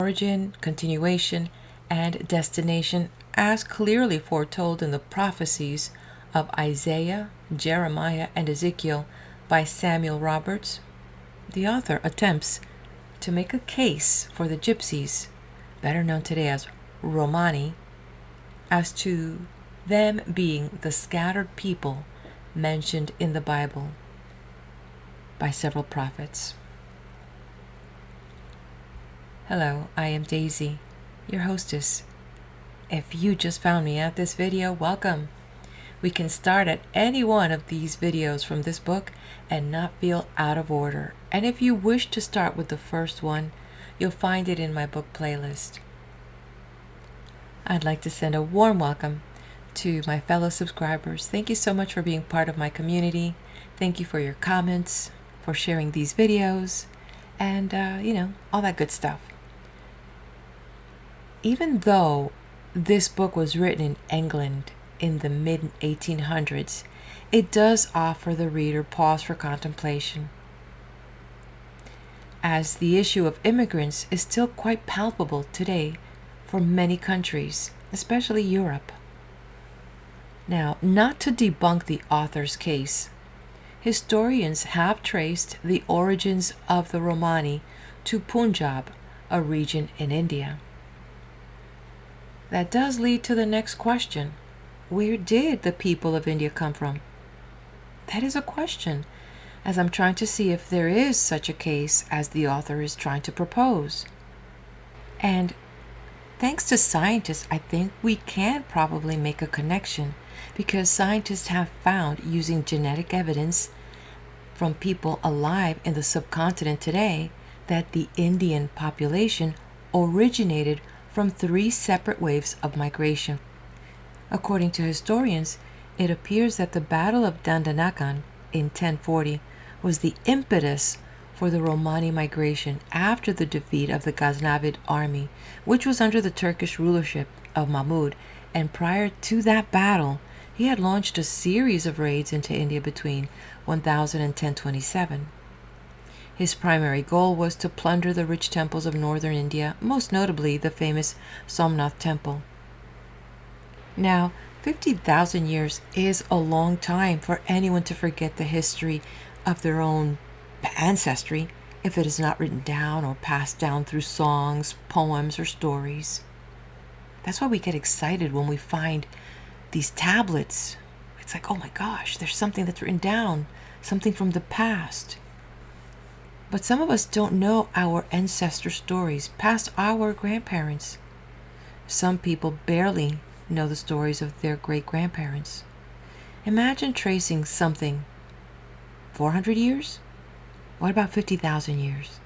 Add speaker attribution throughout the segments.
Speaker 1: origin, continuation, and destination as clearly foretold in the prophecies of Isaiah, Jeremiah, and Ezekiel by Samuel Roberts, the author attempts to make a case for the Gypsies, better known today as Romani, as to them being the scattered people mentioned in the Bible by several prophets. Hello, I am Daisy, your hostess. If you just found me at this video, welcome. We can start at any one of these videos from this book and not feel out of order. And if you wish to start with the first one, you'll find it in my book playlist. I'd like to send a warm welcome to my fellow subscribers. Thank you so much for being part of my community. Thank you for your comments, for sharing these videos, and all that good stuff. Even though this book was written in England in the mid-1800s, it does offer the reader pause for contemplation, as the issue of immigrants is still quite palpable today for many countries, especially Europe. Now, not to debunk the author's case, historians have traced the origins of the Romani to Punjab, a region in India. That does lead to the next question. Where did the people of India come from? That is a question, as I'm trying to see if there is such a case as the author is trying to propose. And thanks to scientists, I think we can probably make a connection, because scientists have found, using genetic evidence from people alive in the subcontinent today, that the Indian population originated from 3 separate waves of migration. According to historians, it appears that the Battle of Dandanakan in 1040 was the impetus for the Romani migration after the defeat of the Ghaznavid army, which was under the Turkish rulership of Mahmud, and prior to that battle, he had launched a series of raids into India between 1000 and 1027. His primary goal was to plunder the rich temples of northern India, most notably the famous SOMNATH temple. Now, 50,000 years is a long time for anyone to forget the history of their own ancestry if it is not written down or passed down through songs, poems, or stories. That's why we get excited when we find these tablets. It's like, oh my gosh, there's something that's written down, something from the past. But some of us don't know our ancestor stories past our grandparents. Some people barely know the stories of their great-grandparents. Imagine tracing something 400 years? What about 50,000 years?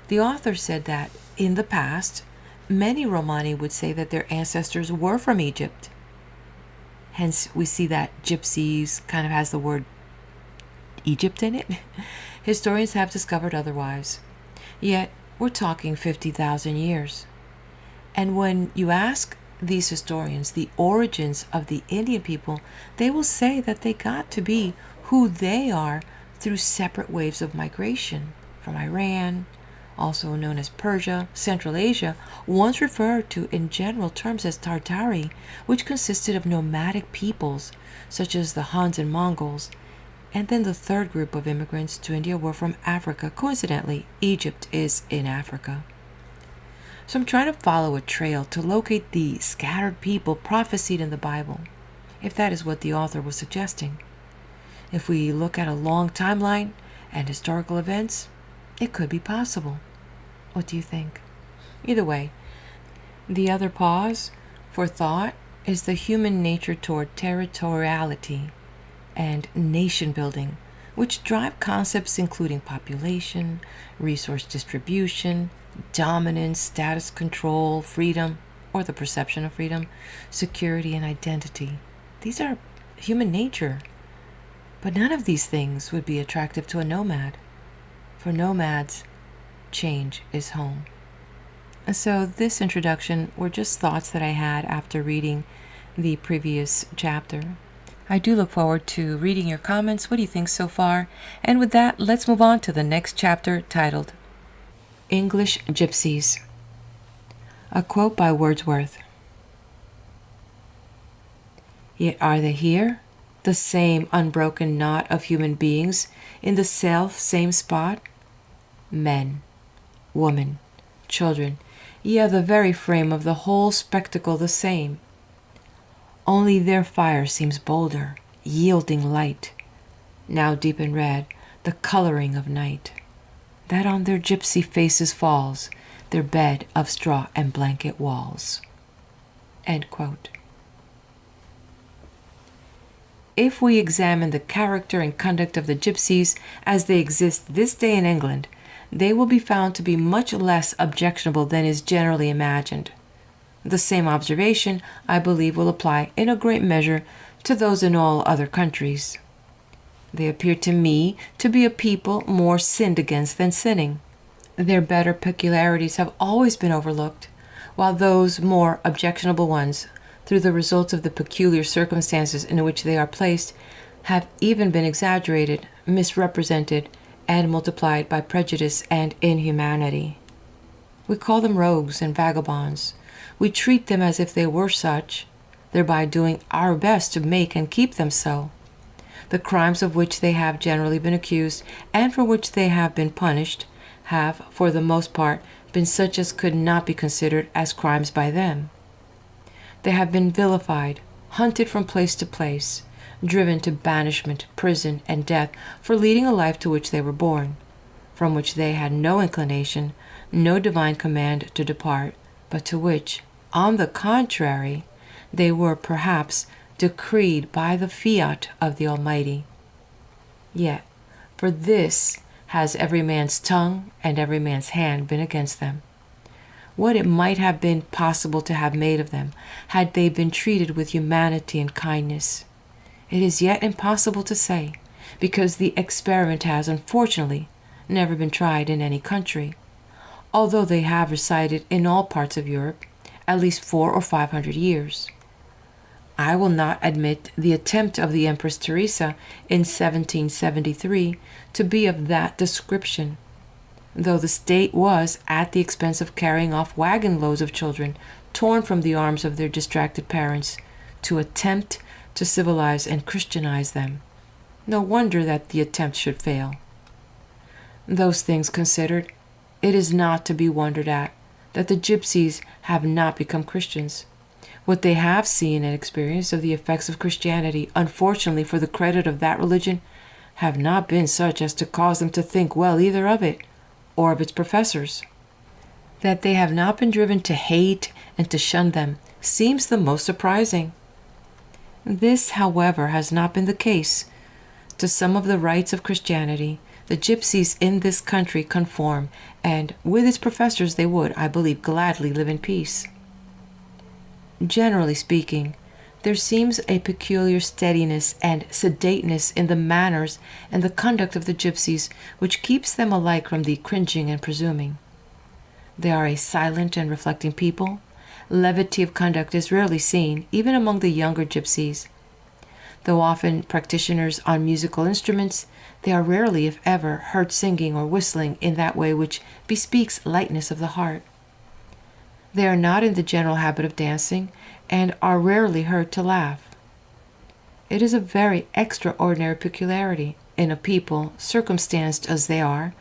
Speaker 1: The author said that in the past, many Romani would say that their ancestors were from Egypt. Hence, we see that Gypsies kind of has the word Egypt in it. Historians have discovered otherwise. Yet, we're talking 50,000 years. And when you ask these historians the origins of the Indian people, they will say that they got to be who they are through separate waves of migration from Iran, also known as Persia, Central Asia, once referred to in general terms as Tartari, which consisted of nomadic peoples such as the Huns and Mongols. And then the third group of immigrants to India were from Africa. Coincidentally, Egypt is in Africa. So I'm trying to follow a trail to locate the scattered people prophesied in the Bible, if that is what the author was suggesting. If we look at a long timeline and historical events, it could be possible. What do you think? Either way, the other pause for thought is the human nature toward territoriality and nation building, which drive concepts including population, resource distribution, dominance, status control, freedom, or the perception of freedom, security, and identity. These are human nature. But none of these things would be attractive to a nomad. For nomads, change is home. And so this introduction were just thoughts that I had after reading the previous chapter. I do look forward to reading your comments. What do you think so far? And with that, let's move on to the next chapter titled English Gypsies. A quote by Wordsworth. Yet are they here, the same unbroken knot of human beings in the self-same spot? Men, women, children, yea, the very frame of the whole spectacle the same. Only their fire seems bolder, yielding light, now deep in red, the coloring of night, that on their gypsy faces falls, their bed of straw and blanket walls. End quote. If we examine the character and conduct of the gypsies as they exist this day in England, they will be found to be much less objectionable than is generally imagined. The same observation, I believe, will apply in a great measure to those in all other countries. They appear to me to be a people more sinned against than sinning. Their better peculiarities have always been overlooked, while those more objectionable ones, through the results of the peculiar circumstances in which they are placed, have even been exaggerated, misrepresented, and multiplied by prejudice and inhumanity. We call them rogues and vagabonds. We treat them as if they were such, thereby doing our best to make and keep them so. The crimes of which they have generally been accused, and for which they have been punished, have, for the most part, been such as could not be considered as crimes by them. They have been vilified, hunted from place to place, driven to banishment, prison, and death for leading a life to which they were born, from which they had no inclination, no divine command to depart, but to which, on the contrary, they were perhaps decreed by the fiat of the Almighty. Yet, for this has every man's tongue and every man's hand been against them. What it might have been possible to have made of them, had they been treated with humanity and kindness, it is yet impossible to say, because the experiment has, unfortunately, never been tried in any country, although they have resided in all parts of Europe at least 400 or 500 years. I will not admit the attempt of the Empress Teresa in 1773 to be of that description, though the state was at the expense of carrying off wagon loads of children torn from the arms of their distracted parents to attempt to civilize and Christianize them. No wonder that the attempt should fail. Those things considered, it is not to be wondered at that the gypsies have not become Christians. What they have seen and experienced of the effects of Christianity, unfortunately for the credit of that religion, have not been such as to cause them to think well either of it or of its professors. That they have not been driven to hate and to shun them seems the most surprising. This, however, has not been the case. To some of the rites of Christianity, the gypsies in this country conform, and with its professors they would, I believe, gladly live in peace. Generally speaking, there seems a peculiar steadiness and sedateness in the manners and the conduct of the gypsies which keeps them alike from the cringing and presuming. They are a silent and reflecting people. Levity of conduct is rarely seen, even among the younger gypsies. Though often practitioners on musical instruments, they are rarely, if ever, heard singing or whistling in that way which bespeaks lightness of the heart. They are not in the general habit of dancing, and are rarely heard to laugh. It is a very extraordinary peculiarity in a people, circumstanced as they are,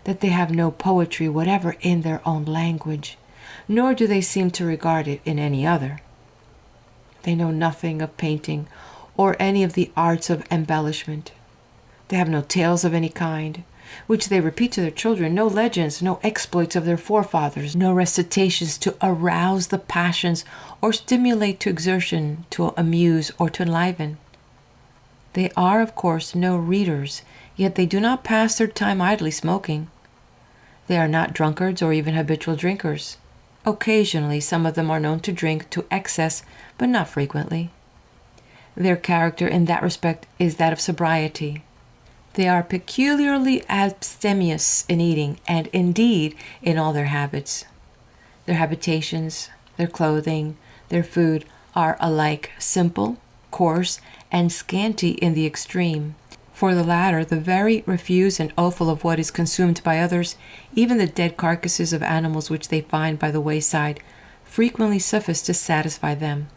Speaker 1: that they have no poetry whatever in their own language, nor do they seem to regard it in any other. They know nothing of painting or any of the arts of embellishment. They have no tales of any kind, which they repeat to their children, no legends, no exploits of their forefathers, no recitations to arouse the passions or stimulate to exertion, to amuse or to enliven. They are, of course, no readers, yet they do not pass their time idly smoking. They are not drunkards or even habitual drinkers. Occasionally, some of them are known to drink to excess, but not frequently. Their character in that respect is that of sobriety. They are peculiarly abstemious in eating, and indeed in all their habits. Their habitations, their clothing, their food are alike simple, coarse, and scanty in the extreme. For the latter, the very refuse and offal of what is consumed by others, even the dead carcasses of animals which they find by the wayside, frequently suffice to satisfy them.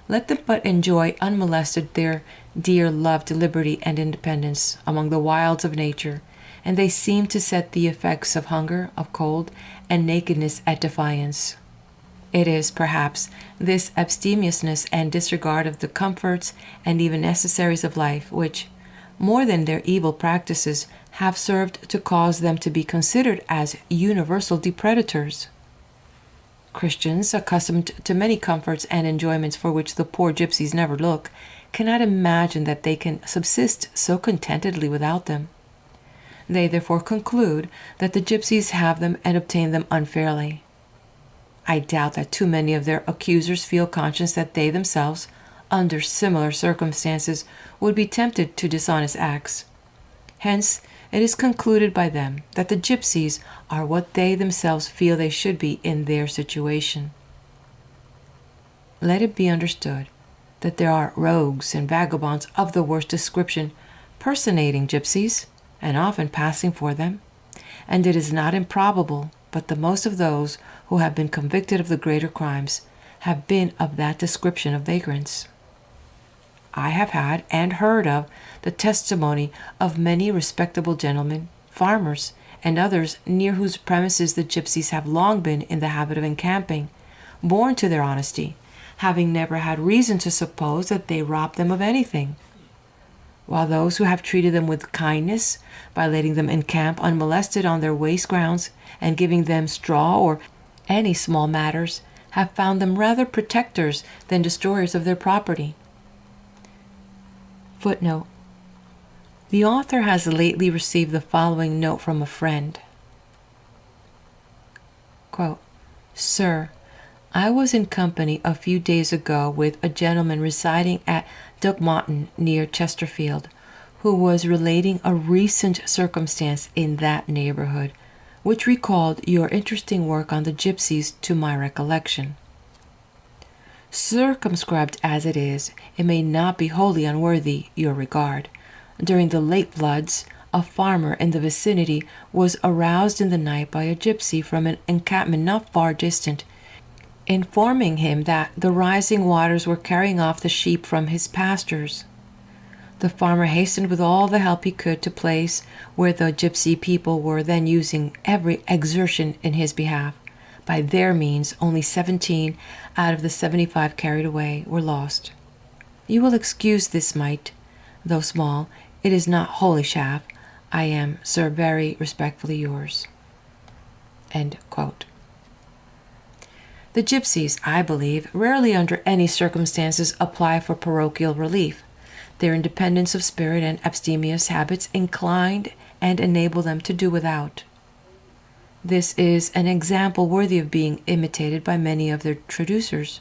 Speaker 1: Let them but enjoy unmolested their dear loved liberty and independence among the wilds of nature, and they seem to set the effects of hunger, of cold, and nakedness at defiance. It is, perhaps, this abstemiousness and disregard of the comforts and even necessaries of life which, more than their evil practices, have served to cause them to be considered as universal depredators. Christians, accustomed to many comforts and enjoyments for which the poor gypsies never look, cannot imagine that they can subsist so contentedly without them. They therefore conclude that the gypsies have them and obtain them unfairly. I doubt that too many of their accusers feel conscious that they themselves, under similar circumstances, would be tempted to dishonest acts. Hence, it is concluded by them that the gypsies are what they themselves feel they should be in their situation. Let it be understood that there are rogues and vagabonds of the worst description personating gypsies, and often passing for them, and it is not improbable but the most of those who have been convicted of the greater crimes have been of that description of vagrants. I have had and heard of the testimony of many respectable gentlemen, farmers, and others near whose premises the gypsies have long been in the habit of encamping, born to their honesty, having never had reason to suppose that they robbed them of anything, while those who have treated them with kindness by letting them encamp unmolested on their waste grounds and giving them straw or any small matters have found them rather protectors than destroyers of their property. Footnote. The author has lately received the following note from a friend. Quote, Sir, I was in company a few days ago with a gentleman residing at Dugmonton near Chesterfield, who was relating a recent circumstance in that neighborhood, which recalled your interesting work on the gypsies to my recollection. Circumscribed as it is, it may not be wholly unworthy your regard. During the late floods, a farmer in the vicinity was aroused in the night by a gypsy from an encampment not far distant, informing him that the rising waters were carrying off the sheep from his pastures. The farmer hastened with all the help he could to place where the gypsy people were then using every exertion in his behalf. By their means, only 17 out of the 75 carried away were lost. You will excuse this mite, though small, it is not wholly chaff. I am, sir, very respectfully yours. End quote. The gypsies, I believe, rarely under any circumstances apply for parochial relief. Their independence of spirit and abstemious habits inclined and enable them to do without. This is an example worthy of being imitated by many of their traducers.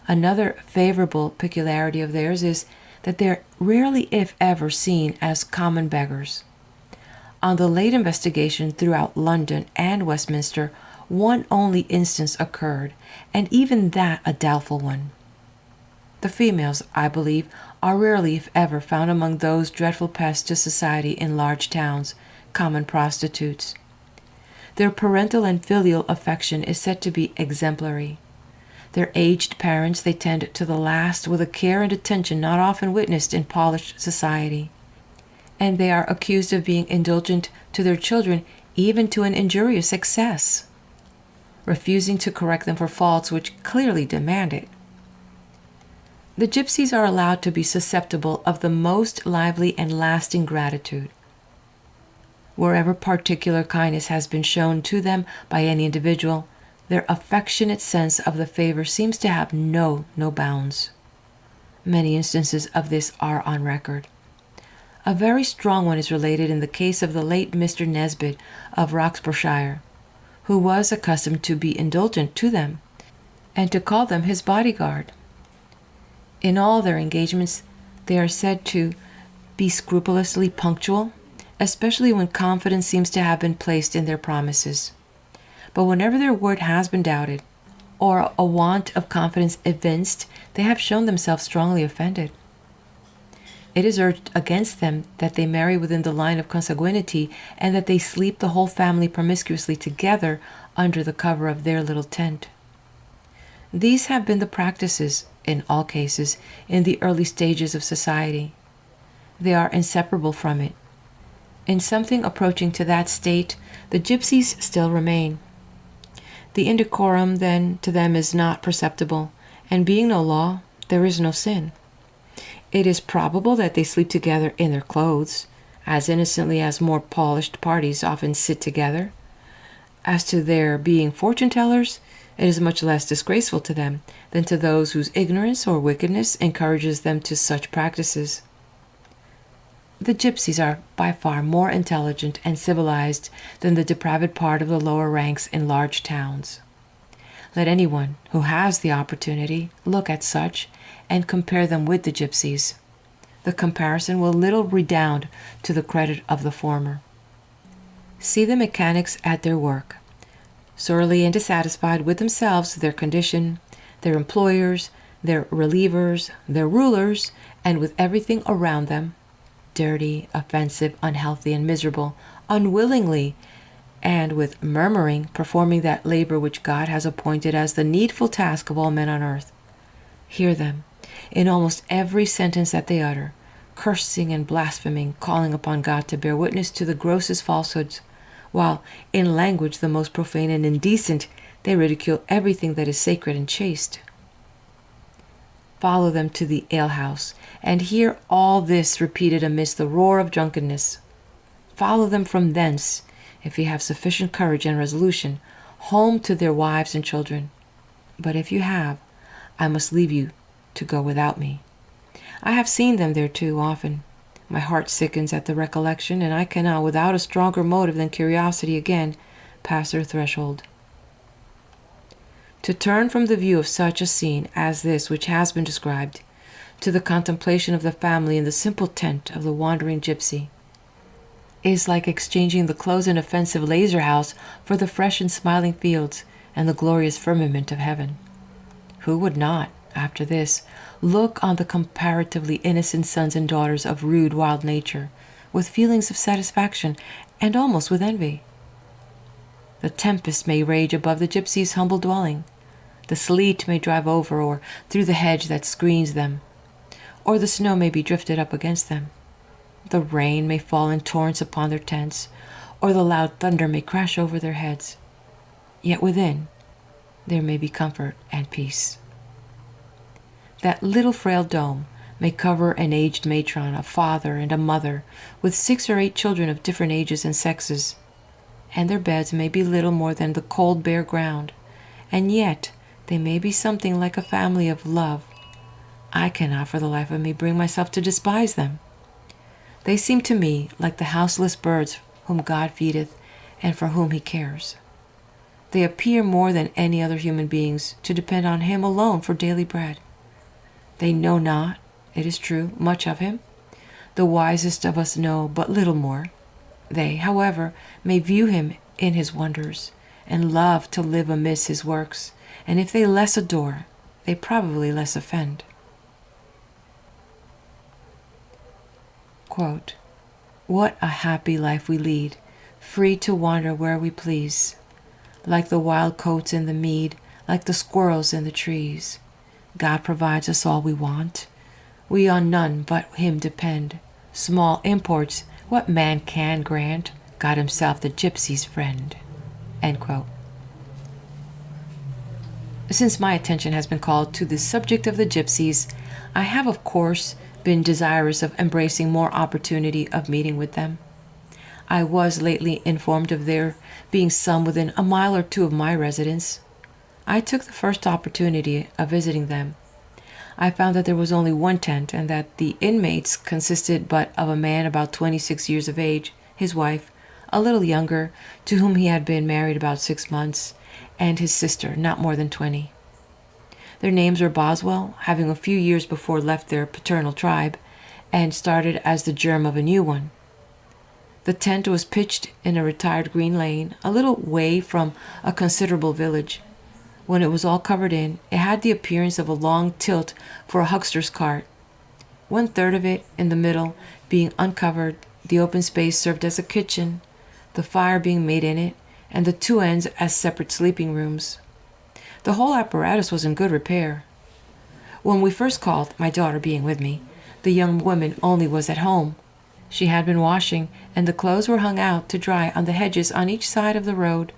Speaker 1: Another favorable peculiarity of theirs is that they are rarely, if ever, seen as common beggars. On the late investigation throughout London and Westminster, one only instance occurred, and even that a doubtful one. The females, I believe, are rarely, if ever, found among those dreadful pests to society in large towns, common prostitutes. Their parental and filial affection is said to be exemplary. Their aged parents they tend to the last with a care and attention not often witnessed in polished society, and they are accused of being indulgent to their children even to an injurious excess, refusing to correct them for faults which clearly demand it. The gypsies are allowed to be susceptible of the most lively and lasting gratitude. Wherever particular kindness has been shown to them by any individual, their affectionate sense of the favor seems to have no bounds. Many instances of this are on record. A very strong one is related in the case of the late Mr. Nesbit of Roxburghshire, who was accustomed to be indulgent to them, and to call them his bodyguard. In all their engagements, they are said to be scrupulously punctual, especially when confidence seems to have been placed in their promises. But whenever their word has been doubted, or a want of confidence evinced, they have shown themselves strongly offended. It is urged against them that they marry within the line of consanguinity, and that they sleep the whole family promiscuously together under the cover of their little tent. These have been the practices, in all cases, in the early stages of society. They are inseparable from it. In something approaching to that state, the gypsies still remain. The indecorum, then, to them is not perceptible, and being no law, there is no sin. It is probable that they sleep together in their clothes, as innocently as more polished parties often sit together. As to their being fortune-tellers, it is much less disgraceful to them than to those whose ignorance or wickedness encourages them to such practices. The gypsies are by far more intelligent and civilized than the depraved part of the lower ranks in large towns. Let anyone who has the opportunity look at such and compare them with the gypsies. The comparison will little redound to the credit of the former. See the mechanics at their work, sorely and dissatisfied with themselves, their condition, their employers, their relievers, their rulers, and with everything around them, dirty, offensive, unhealthy, and miserable, unwillingly, and with murmuring, performing that labor which God has appointed as the needful task of all men on earth. Hear them, in almost every sentence that they utter, cursing and blaspheming, calling upon God to bear witness to the grossest falsehoods, while, in language the most profane and indecent, they ridicule everything that is sacred and chaste. Follow them to the alehouse, and hear all this repeated amidst the roar of drunkenness. Follow them from thence, if you have sufficient courage and resolution, home to their wives and children. But if you have, I must leave you to go without me. I have seen them there too often. My heart sickens at the recollection, and I cannot, without a stronger motive than curiosity, again pass their threshold. To turn from the view of such a scene as this which has been described, to the contemplation of the family in the simple tent of the wandering gypsy, is like exchanging the close and offensive lazar house for the fresh and smiling fields and the glorious firmament of heaven. Who would not, after this, look on the comparatively innocent sons and daughters of rude wild nature with feelings of satisfaction and almost with envy? The tempest may rage above the gypsy's humble dwelling. The sleet may drive over or through the hedge that screens them, or the snow may be drifted up against them. The rain may fall in torrents upon their tents, or the loud thunder may crash over their heads. Yet within there may be comfort and peace. That little frail dome may cover an aged matron, a father, and a mother, with 6 or 8 children of different ages and sexes, and their beds may be little more than the cold bare ground, and yet they may be something like a family of love. I cannot for the life of me bring myself to despise them. They seem to me like the houseless birds whom God feedeth and for whom he cares. They appear more than any other human beings to depend on him alone for daily bread. They know not, it is true, much of him. The wisest of us know but little more. They, however, may view him in his wonders, and love to live amidst his works, and if they less adore, they probably less offend. Quote, "What a happy life we lead, free to wander where we please, like the wild coats in the mead, like the squirrels in the trees. God provides us all we want. We on none but him depend. Small imports, what man can grant? God himself the gypsy's friend." End quote. Since my attention has been called to the subject of the gypsies, I have, of course, been desirous of embracing more opportunity of meeting with them. I was lately informed of there being some within a mile or 2 of my residence. I took the first opportunity of visiting them. I found that there was only one tent, and that the inmates consisted but of a man about 26 years of age, his wife, a little younger, to whom he had been married about 6 months, and his sister, not more than 20. Their names were Boswell, having a few years before left their paternal tribe, and started as the germ of a new one. The tent was pitched in a retired green lane, a little way from a considerable village. When it was all covered in, it had the appearance of a long tilt for a huckster's cart. 1/3 of it, in the middle, being uncovered, the open space served as a kitchen, the fire being made in it, and the two ends as separate sleeping rooms. The whole apparatus was in good repair. When we first called, my daughter being with me, the young woman only was at home. She had been washing, and the clothes were hung out to dry on the hedges on each side of the road.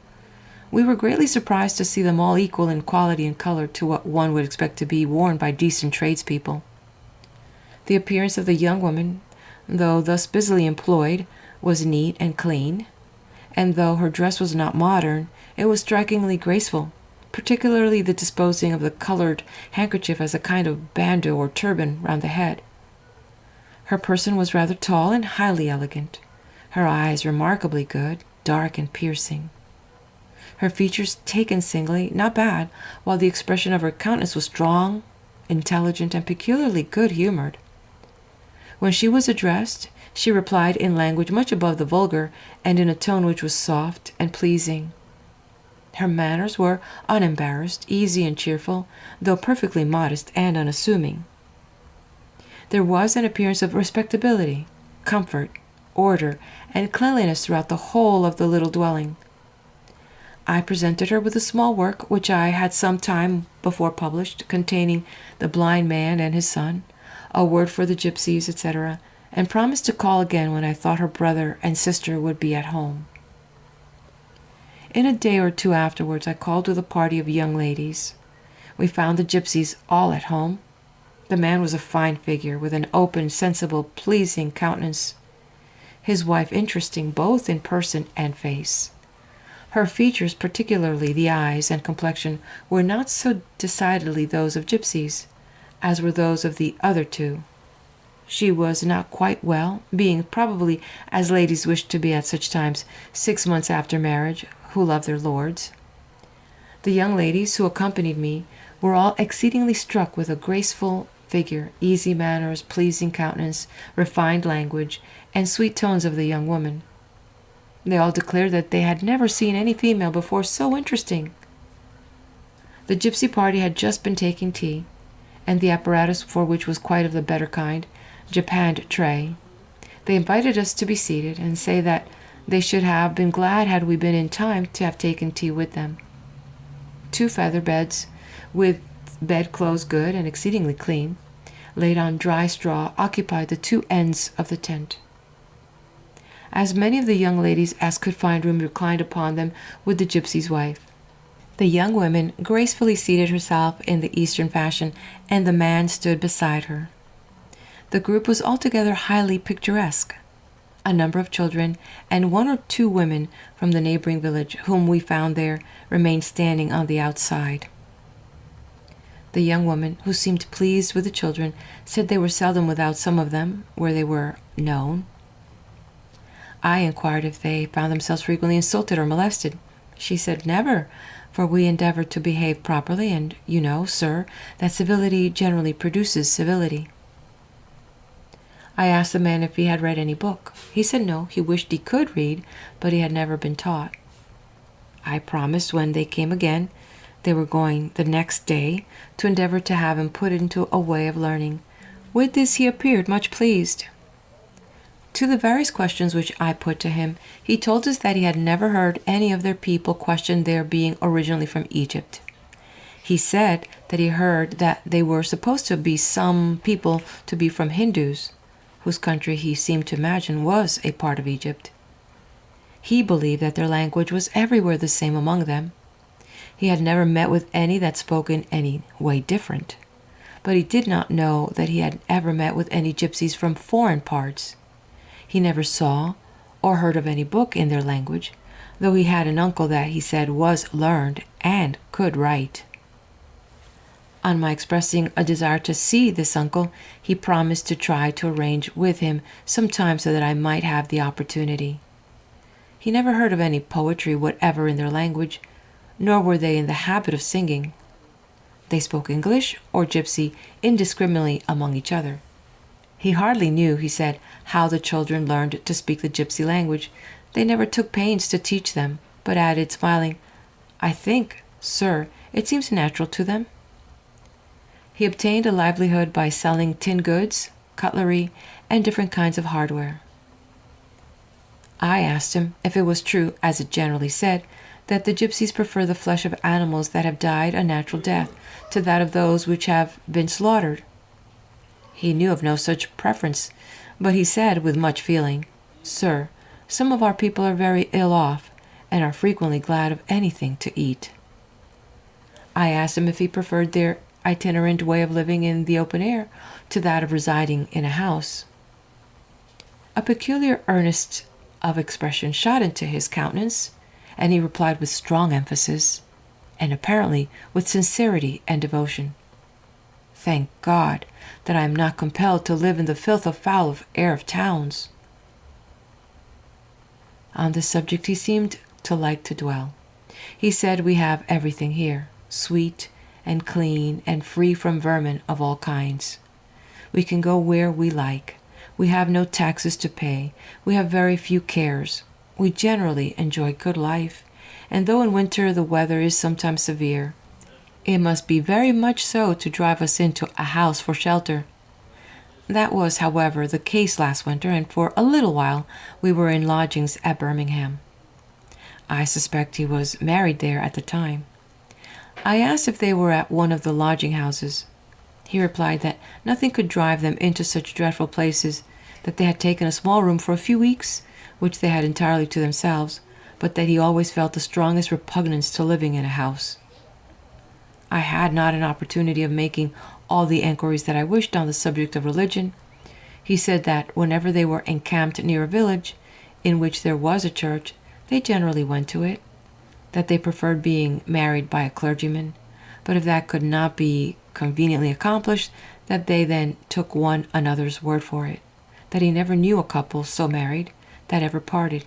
Speaker 1: We were greatly surprised to see them all equal in quality and color to what one would expect to be worn by decent tradespeople. The appearance of the young woman, though thus busily employed, was neat and clean, and though her dress was not modern, it was strikingly graceful, particularly the disposing of the colored handkerchief as a kind of bandeau or turban round the head. Her person was rather tall and highly elegant, her eyes remarkably good, dark and piercing. Her features taken singly, not bad, while the expression of her countenance was strong, intelligent, and peculiarly good-humored. When she was addressed, she replied in language much above the vulgar, and in a tone which was soft and pleasing. Her manners were unembarrassed, easy and cheerful, though perfectly modest and unassuming. There was an appearance of respectability, comfort, order, and cleanliness throughout the whole of the little dwelling. I presented her with a small work which I had some time before published, containing the blind man and his son, a word for the Gypsies, etc., and promised to call again when I thought her brother and sister would be at home. In a day or two afterwards, I called with a party of young ladies. We found the Gypsies all at home. The man was a fine figure, with an open, sensible, pleasing countenance. His wife interesting both in person and face. Her features, particularly the eyes and complexion, were not so decidedly those of Gypsies, as were those of the other two. She was not quite well, being probably, as ladies wish to be at such times, 6 months after marriage, who love their lords. The young ladies who accompanied me were all exceedingly struck with a graceful figure, easy manners, pleasing countenance, refined language, and sweet tones of the young woman. They all declared that they had never seen any female before so interesting. The gypsy party had just been taking tea, and the apparatus for which was quite of the better kind, japanned tray. They invited us to be seated, and say that they should have been glad had we been in time to have taken tea with them. 2 feather beds, with bedclothes good and exceedingly clean, laid on dry straw, occupied the 2 ends of the tent. As many of the young ladies as could find room reclined upon them with the gypsy's wife. The young woman gracefully seated herself in the Eastern fashion, and the man stood beside her. The group was altogether highly picturesque. A number of children and 1 or 2 women from the neighboring village, whom we found there, remained standing on the outside. The young woman, who seemed pleased with the children, said they were seldom without some of them, where they were known. I inquired if they found themselves frequently insulted or molested. She said never, for we endeavored to behave properly, and you know, sir, that civility generally produces civility. I asked the man if he had read any book. He said no, he wished he could read, but he had never been taught. I promised when they came again, they were going the next day, to endeavor to have him put into a way of learning. With this he appeared much pleased. To the various questions which I put to him, he told us that he had never heard any of their people question their being originally from Egypt. He said that he heard that they were supposed to be some people to be from Hindus, whose country he seemed to imagine was a part of Egypt. He believed that their language was everywhere the same among them. He had never met with any that spoke in any way different, but he did not know that he had ever met with any gypsies from foreign parts. He never saw or heard of any book in their language, though he had an uncle that he said was learned and could write. On my expressing a desire to see this uncle, he promised to try to arrange with him some time so that I might have the opportunity. He never heard of any poetry whatever in their language, nor were they in the habit of singing. They spoke English or gypsy indiscriminately among each other. He hardly knew, he said, how the children learned to speak the gypsy language. They never took pains to teach them, but added, smiling, "I think, sir, it seems natural to them." He obtained a livelihood by selling tin goods, cutlery, and different kinds of hardware. I asked him if it was true, as it generally said, that the gypsies prefer the flesh of animals that have died a natural death to that of those which have been slaughtered. He knew of no such preference, but he said with much feeling, "Sir, some of our people are very ill off, and are frequently glad of anything to eat." I asked him if he preferred their itinerant way of living in the open air to that of residing in a house. A peculiar earnest of expression shot into his countenance, and he replied with strong emphasis, and apparently with sincerity and devotion, "Thank God that I am not compelled to live in the filth of foul air of towns." On this subject he seemed to like to dwell. He said, "We have everything here, sweet and clean and free from vermin of all kinds. We can go where we like. We have no taxes to pay. We have very few cares. We generally enjoy good life, and though in winter the weather is sometimes severe, it must be very much so to drive us into a house for shelter. That was, however, the case last winter, and for a little while we were in lodgings at Birmingham. I suspect he was married there at the time. I asked if they were at one of the lodging houses. He replied that nothing could drive them into such dreadful places, that they had taken a small room for a few weeks, which they had entirely to themselves, but that he always felt the strongest repugnance to living in a house. I had not an opportunity of making all the enquiries that I wished on the subject of religion. He said that whenever they were encamped near a village in which there was a church, they generally went to it, that they preferred being married by a clergyman, but if that could not be conveniently accomplished, that they then took one another's word for it, that he never knew a couple so married that ever parted.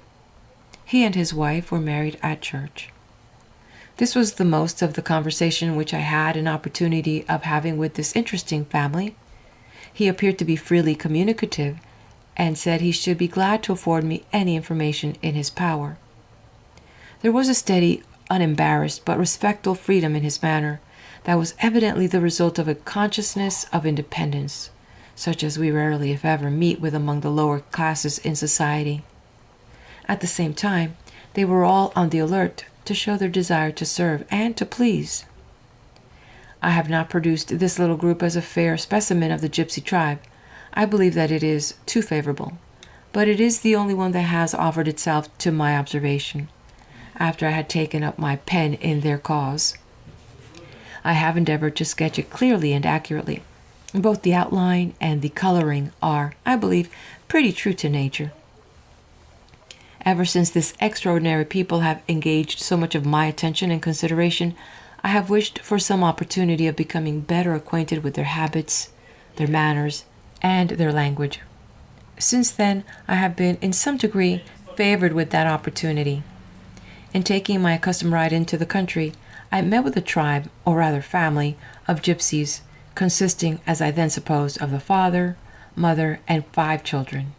Speaker 1: He and his wife were married at church. This was the most of the conversation which I had an opportunity of having with this interesting family. He appeared to be freely communicative, and said he should be glad to afford me any information in his power. There was a steady, unembarrassed, but respectful freedom in his manner that was evidently the result of a consciousness of independence, such as we rarely, if ever, meet with among the lower classes in society. At the same time, they were all on the alert to show their desire to serve and to please. I have not produced this little group as a fair specimen of the gypsy tribe. I believe that it is too favorable, but it is the only one that has offered itself to my observation, after I had taken up my pen in their cause. I have endeavored to sketch it clearly and accurately. Both the outline and the coloring are, I believe, pretty true to nature. Ever since this extraordinary people have engaged so much of my attention and consideration, I have wished for some opportunity of becoming better acquainted with their habits, their manners, and their language. Since then, I have been in some degree favored with that opportunity. In taking my accustomed ride into the country, I met with a tribe, or rather family, of gypsies, consisting, as I then supposed, of the father, mother, and 5 children.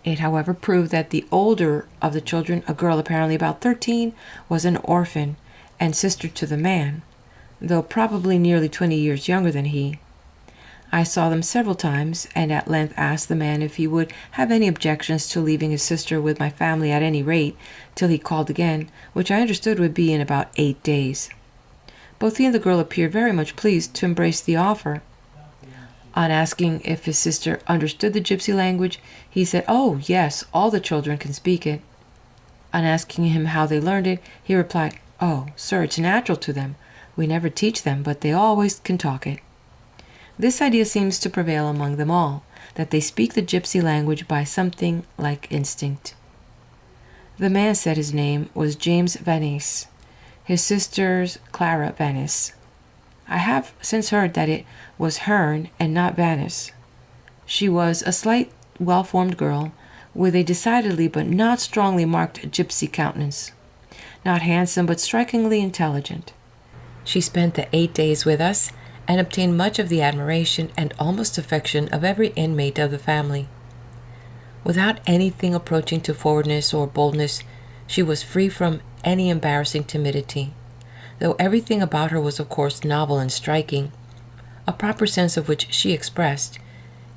Speaker 1: It, however, proved that the older of the children, a girl apparently about 13, was an orphan and sister to the man, though probably nearly 20 years younger than he. I saw them several times, and at length asked the man if he would have any objections to leaving his sister with my family at any rate till he called again, which I understood would be in about 8 days. Both he and the girl appeared very much pleased to embrace the offer. On asking if his sister understood the gypsy language, he said, "Oh, yes, all the children can speak it." On asking him how they learned it, he replied, "Oh, sir, it's natural to them. We never teach them, but they always can talk it." This idea seems to prevail among them all, that they speak the gypsy language by something like instinct. The man said his name was James Venice, his sister's Clara Venice. I have since heard that it was Herne and not Venice. She was a slight, well-formed girl, with a decidedly but not strongly marked gypsy countenance. Not handsome, but strikingly intelligent. She spent the 8 days with us, and obtained much of the admiration and almost affection of every inmate of the family. Without anything approaching to forwardness or boldness, she was free from any embarrassing timidity. Though everything about her was of course novel and striking, a proper sense of which she expressed,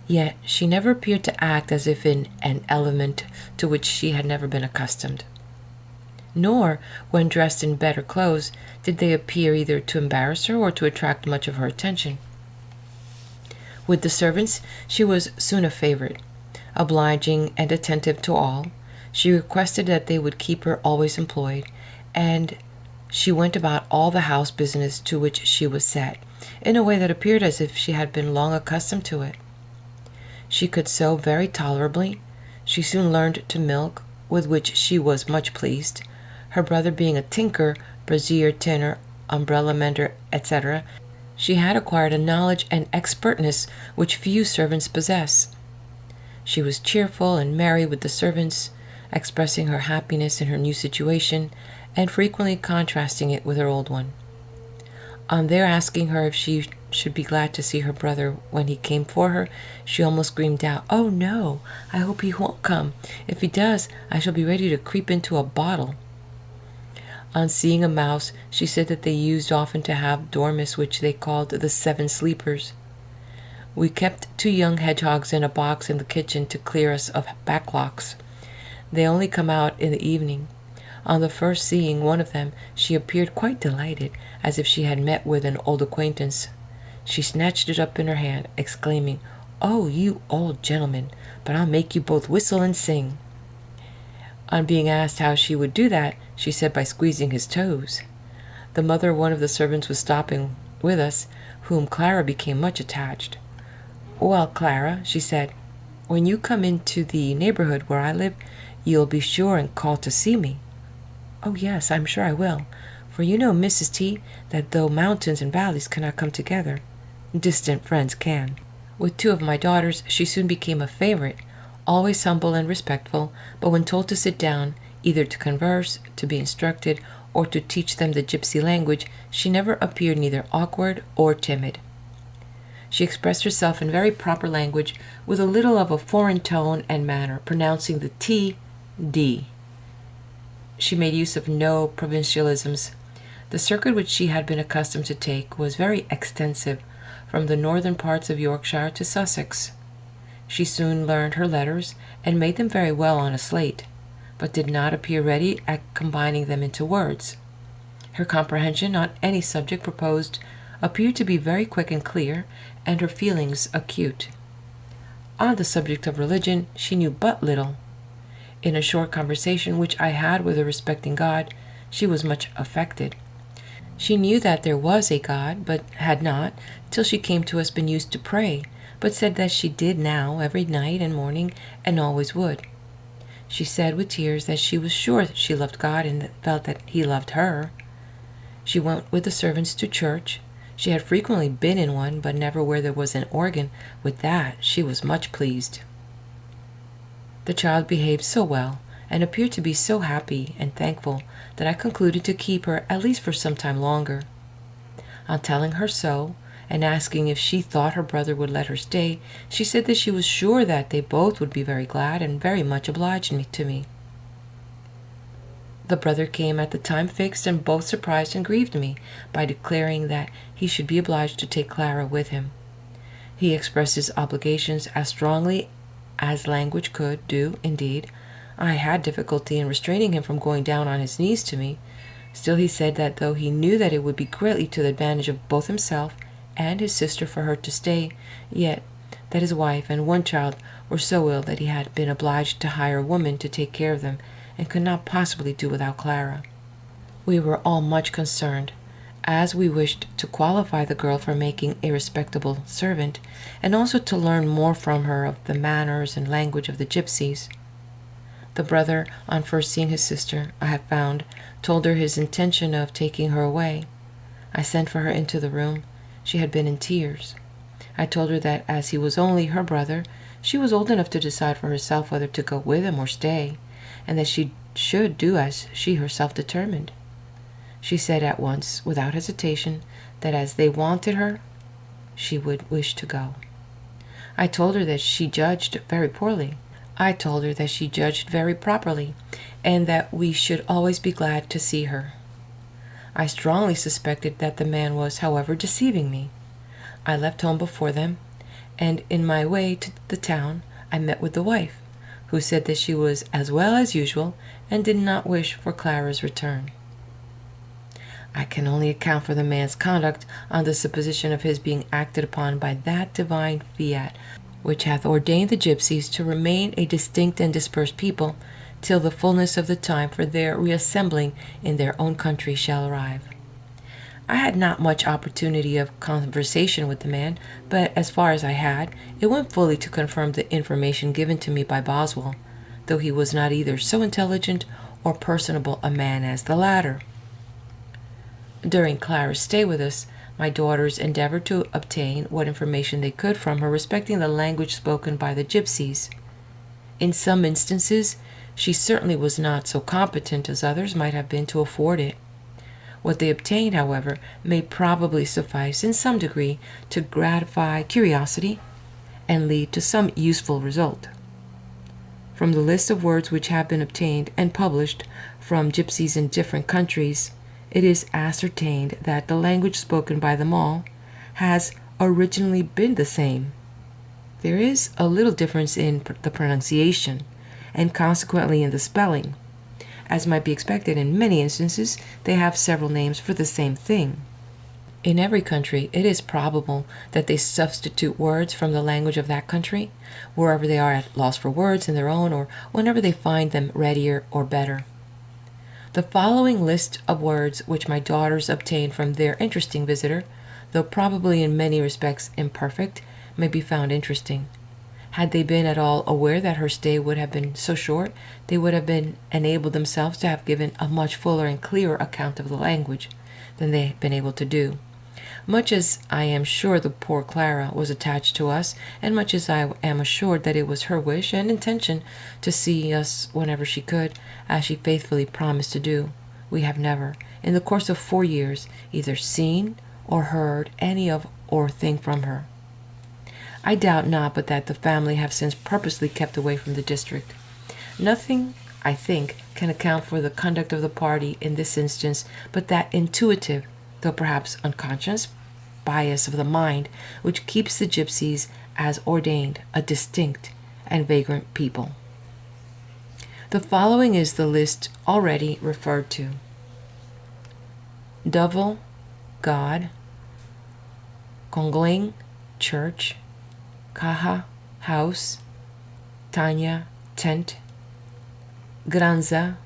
Speaker 1: yet she never appeared to act as if in an element to which she had never been accustomed. nor, when dressed in better clothes, did they appear either to embarrass her or to attract much of her attention. With the servants, she was soon a favorite, obliging and attentive to all. She requested that they would keep her always employed, and she went about all the house business to which she was set, in a way that appeared as if she had been long accustomed to it. She could sew very tolerably. She soon learned to milk, with which she was much pleased. Her brother being a tinker, brazier, tinner, umbrella mender, etc., she had acquired a knowledge and expertness which few servants possess. She was cheerful and merry with the servants, expressing her happiness in her new situation, and frequently contrasting it with her old one. On their asking her if she should be glad to see her brother when he came for her, she almost screamed out, "Oh no, I hope he won't come. If he does, I shall be ready to creep into a bottle." On seeing a mouse, she said that they used often to have dormice which they called the 7 sleepers. We kept 2 young hedgehogs in a box in the kitchen to clear us of backlocks. They only come out in the evening. On the first seeing one of them, she appeared quite delighted, as if she had met with an old acquaintance. She snatched it up in her hand, exclaiming, "Oh, you old gentleman, but I'll make you both whistle and sing." On being asked how she would do that, she said by squeezing his toes. The mother of one of the servants was stopping with us, whom Clara became much attached. "Well, Clara," she said, "when you come into the neighborhood where I live, you'll be sure and call to see me." "Oh yes, I'm sure I will, for you know, Mrs. T, that though mountains and valleys cannot come together, distant friends can." With 2 of my daughters, she soon became a favorite, always humble and respectful, but when told to sit down, either to converse, to be instructed, or to teach them the Gypsy language, she never appeared neither awkward or timid. She expressed herself in very proper language, with a little of a foreign tone and manner, pronouncing the T, D. She made use of no provincialisms. The circuit which she had been accustomed to take was very extensive, from the northern parts of Yorkshire to Sussex. She soon learned her letters, and made them very well on a slate, but did not appear ready at combining them into words. Her comprehension on any subject proposed appeared to be very quick and clear, and her feelings acute. On the subject of religion she knew but little. In a short conversation which I had with her respecting God, she was much affected. She knew that there was a God, but had not, till she came to us, been used to pray, but said that she did now, every night and morning, and always would. She said with tears that she was sure that she loved God and felt that he loved her. She went with the servants to church. She had frequently been in one, but never where there was an organ. With that she was much pleased. The child behaved so well, and appeared to be so happy and thankful, that I concluded to keep her at least for some time longer. On telling her so, and asking if she thought her brother would let her stay, she said that she was sure that they both would be very glad and very much obliged to me. The brother came at the time fixed, and both surprised and grieved me by declaring that he should be obliged to take Clara with him. He expressed his obligations as strongly as language could do. Indeed, I had difficulty in restraining him from going down on his knees to me. Still he said that though he knew that it would be greatly to the advantage of both himself and his sister for her to stay, yet that his wife and one child were so ill that he had been obliged to hire a woman to take care of them, and could not possibly do without Clara. We were all much concerned, as we wished to qualify the girl for making a respectable servant, and also to learn more from her of the manners and language of the Gypsies. The brother, on first seeing his sister, I have found, told her his intention of taking her away. I sent for her into the room. She had been in tears. I told her that as he was only her brother, she was old enough to decide for herself whether to go with him or stay, and that she should do as she herself determined. She said at once, without hesitation, that as they wanted her, she would wish to go. I told her that she judged very poorly. I told her that she judged very properly, and that we should always be glad to see her. I strongly suspected that the man was, however, deceiving me. I left home before them, and in my way to the town I met with the wife, who said that she was as well as usual and did not wish for Clara's return. I can only account for the man's conduct on the supposition of his being acted upon by that divine fiat which hath ordained the Gypsies to remain a distinct and dispersed people till the fullness of the time for their reassembling in their own country shall arrive. I had not much opportunity of conversation with the man, but as far as I had, it went fully to confirm the information given to me by Boswell, though he was not either so intelligent or personable a man as the latter. During Clara's stay with us, my daughters endeavored to obtain what information they could from her respecting the language spoken by the Gypsies. In some instances, she certainly was not so competent as others might have been to afford it. What they obtained, however, may probably suffice in some degree to gratify curiosity and lead to some useful result. From the list of words which have been obtained and published from Gypsies in different countries, it is ascertained that the language spoken by them all has originally been the same. There is a little difference in the pronunciation, and consequently in the spelling. As might be expected, in many instances, they have several names for the same thing. In every country, it is probable that they substitute words from the language of that country, wherever they are at loss for words in their own, or whenever they find them readier or better. The following list of words which my daughters obtained from their interesting visitor, though probably in many respects imperfect, may be found interesting. Had they been at all aware that her stay would have been so short, they would have been enabled themselves to have given a much fuller and clearer account of the language than they had been able to do. Much as I am sure the poor Clara was attached to us, and much as I am assured that it was her wish and intention to see us whenever she could, as she faithfully promised to do, we have never, in the course of 4 years, either seen or heard any of or thing from her. I doubt not but that the family have since purposely kept away from the district. Nothing, I think, can account for the conduct of the party in this instance but that intuitive, though perhaps unconscious, bias of the mind which keeps the Gypsies as ordained a distinct and vagrant people. The following is the list already referred to: Devil, God; Congling, church; Caja, house; Tanya, tent; Granza,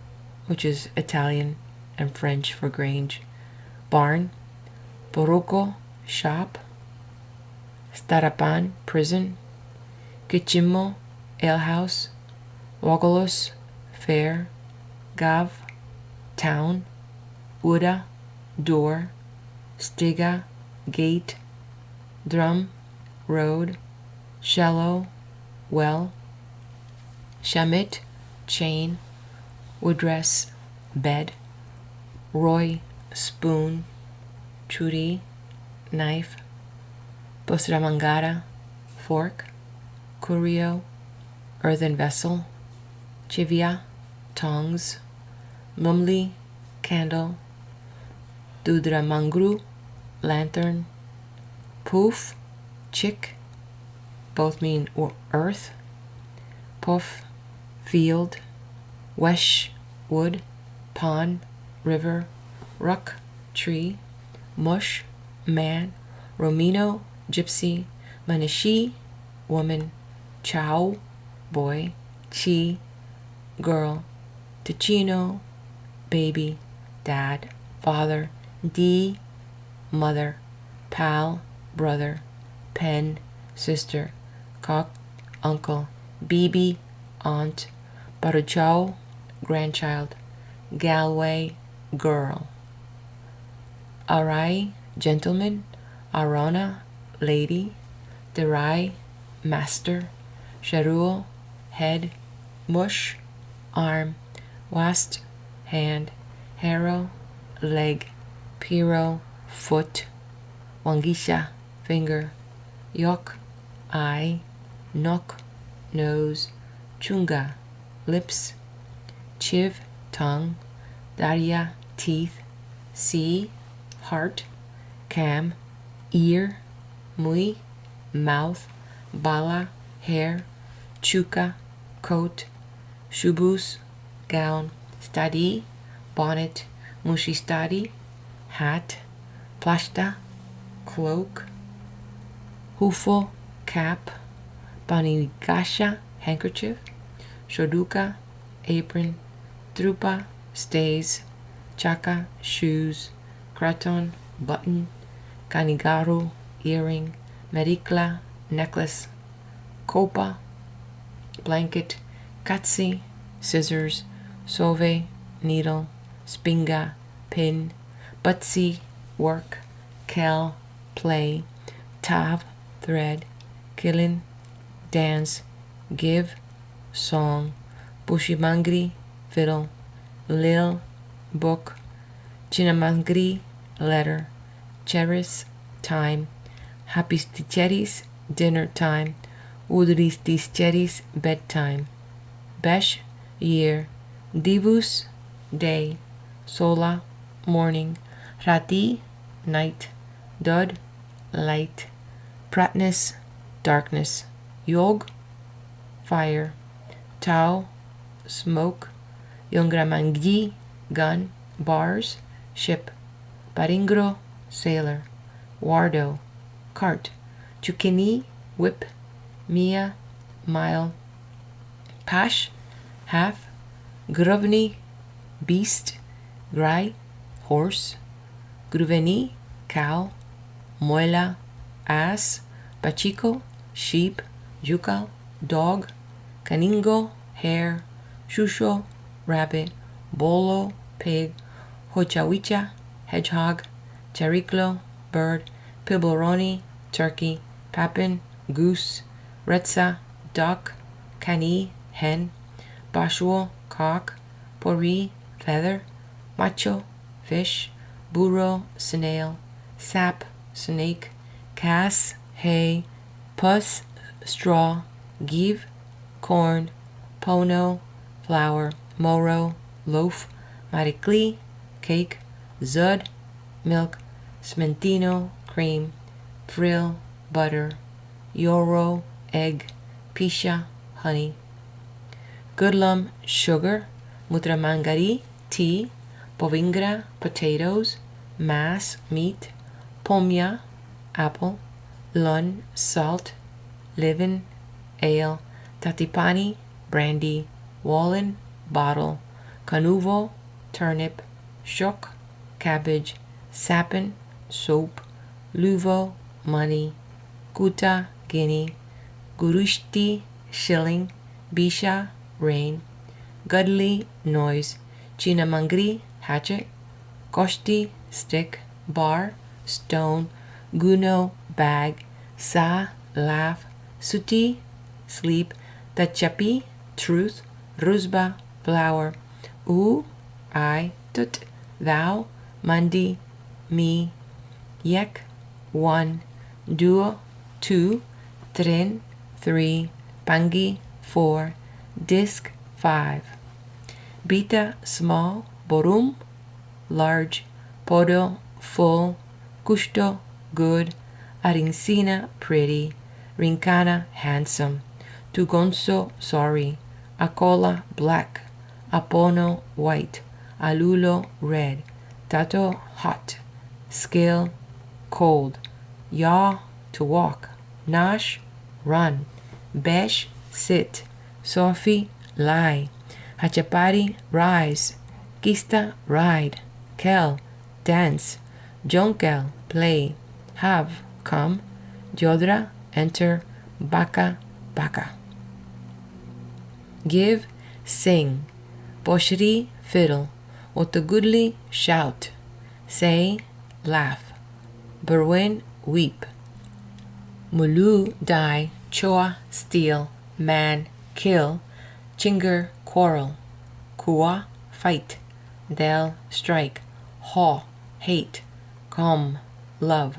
Speaker 1: which is Italian and French for grange; barn; Poruco, shop; Starapan, prison; Kichimo, alehouse; Wogolos, fair; Gav, town; Ura, door; Stiga, gate; Drum, road; Shallow, well; Shamit, chain; Woodress, bed; Roy, spoon; Churi, knife; Postramangara, fork; Curio, earthen vessel; Chivia, tongs; Mumli, candle; Dudramangru, lantern; Poof, chick, both mean earth; Puff, field; Wesh, wood; pond, river; Ruck, tree; Mush, man; Romino, gypsy; Manishi, woman; Chow, boy; Chi, girl; Ticino, baby; dad, father; Di, mother; Pal, brother; Pen, sister; Cock, uncle; Bibi, aunt; Baruchao, grandchild; Galway, girl; Arai, gentleman; Arona, lady; Derai, master; Sharuo, head; Mush, arm; Wast, hand; Harrow, leg; Piro, foot; Wangisha, finger; Yok, eye; Nok, nose; Chunga, lips; Chiv, tongue; Daria, teeth; Si, heart; Cam, ear; Mui, mouth; Bala, hair; Chuka, coat; shubus, gown, stadi, bonnet, mushistadi, hat, plashta, cloak, hufo, cap, banigasha, handkerchief, shoduka, apron, trupa, stays, chaka, shoes, kraton, button, kanigaru, earring, merikla, necklace, kopa, blanket, katsi, scissors, sove, needle, spinga, pin, butsi, work, kel, play, tav, thread, kilin, dance, give, song, bushimangri, fiddle, lil, book, chinamangri, letter, cheris, time, hapisticheris, dinner time, udristicheris, bedtime, besh, year, divus, day, sola, morning, rati, night, dud, light, pratness, darkness, yog, fire, tau, smoke, yongramangi, gun, bars, ship, baringro, sailor, wardo, cart, chukini, whip, mia, mile, pash, half, gruvni, beast, grai, horse, gruveni, cow, moila, ass, pachico, sheep, jucal, dog, caningo, hare, shusho, rabbit, bolo, pig, hochawicha, hedgehog, chariclo, bird, pilboroni, turkey, papin, goose, retsa, duck, cani, hen, bashuo, cock, pori, feather, macho, fish, burro, snail, sap, snake, cass, hay, puss, straw, give, corn, pono, flour, moro, loaf, marikli, cake, zud, milk, smentino, cream, frill, butter, yoro, egg, pisha, honey, gudlum, sugar, mutramangari, tea, povingra, potatoes, mass, meat, pomya, apple, lun, salt, livin, ale, tatipani, brandy, wallin, bottle, canuvo, turnip, shok, cabbage, sapin, soap, luvo, money, kuta, guinea, gurushti, shilling, bisha, rain, gudli, noise, chinamangri, hatchet, koshti, stick, bar, stone, guno, bag, sa, laugh, suti, sleep, tachapi, truth, rusba, flower, u, I, tut, thou, mandi, me, yek, one, duo, two, trin, three, pangi, four, disc, five, beta, small, borum, large, podo, full, gusto, good, arincina, pretty, rincana, handsome, tugonso, sorry, acola, black, apono, white, alulo, red, tato, hot, scale, cold, yaw, to walk, nash, run, besh, sit, sofi, lie, hachapari, rise, kista, ride, kel, dance, jonkel, play, have, come, jodra, enter, baka, baka. Give, sing, boshri, fiddle, otagudli, shout, say, laugh, berwin, weep, mulu, die, choa, steal, man, kill, chinger, quarrel, kuwa, fight, del, strike, haw, hate, com, love,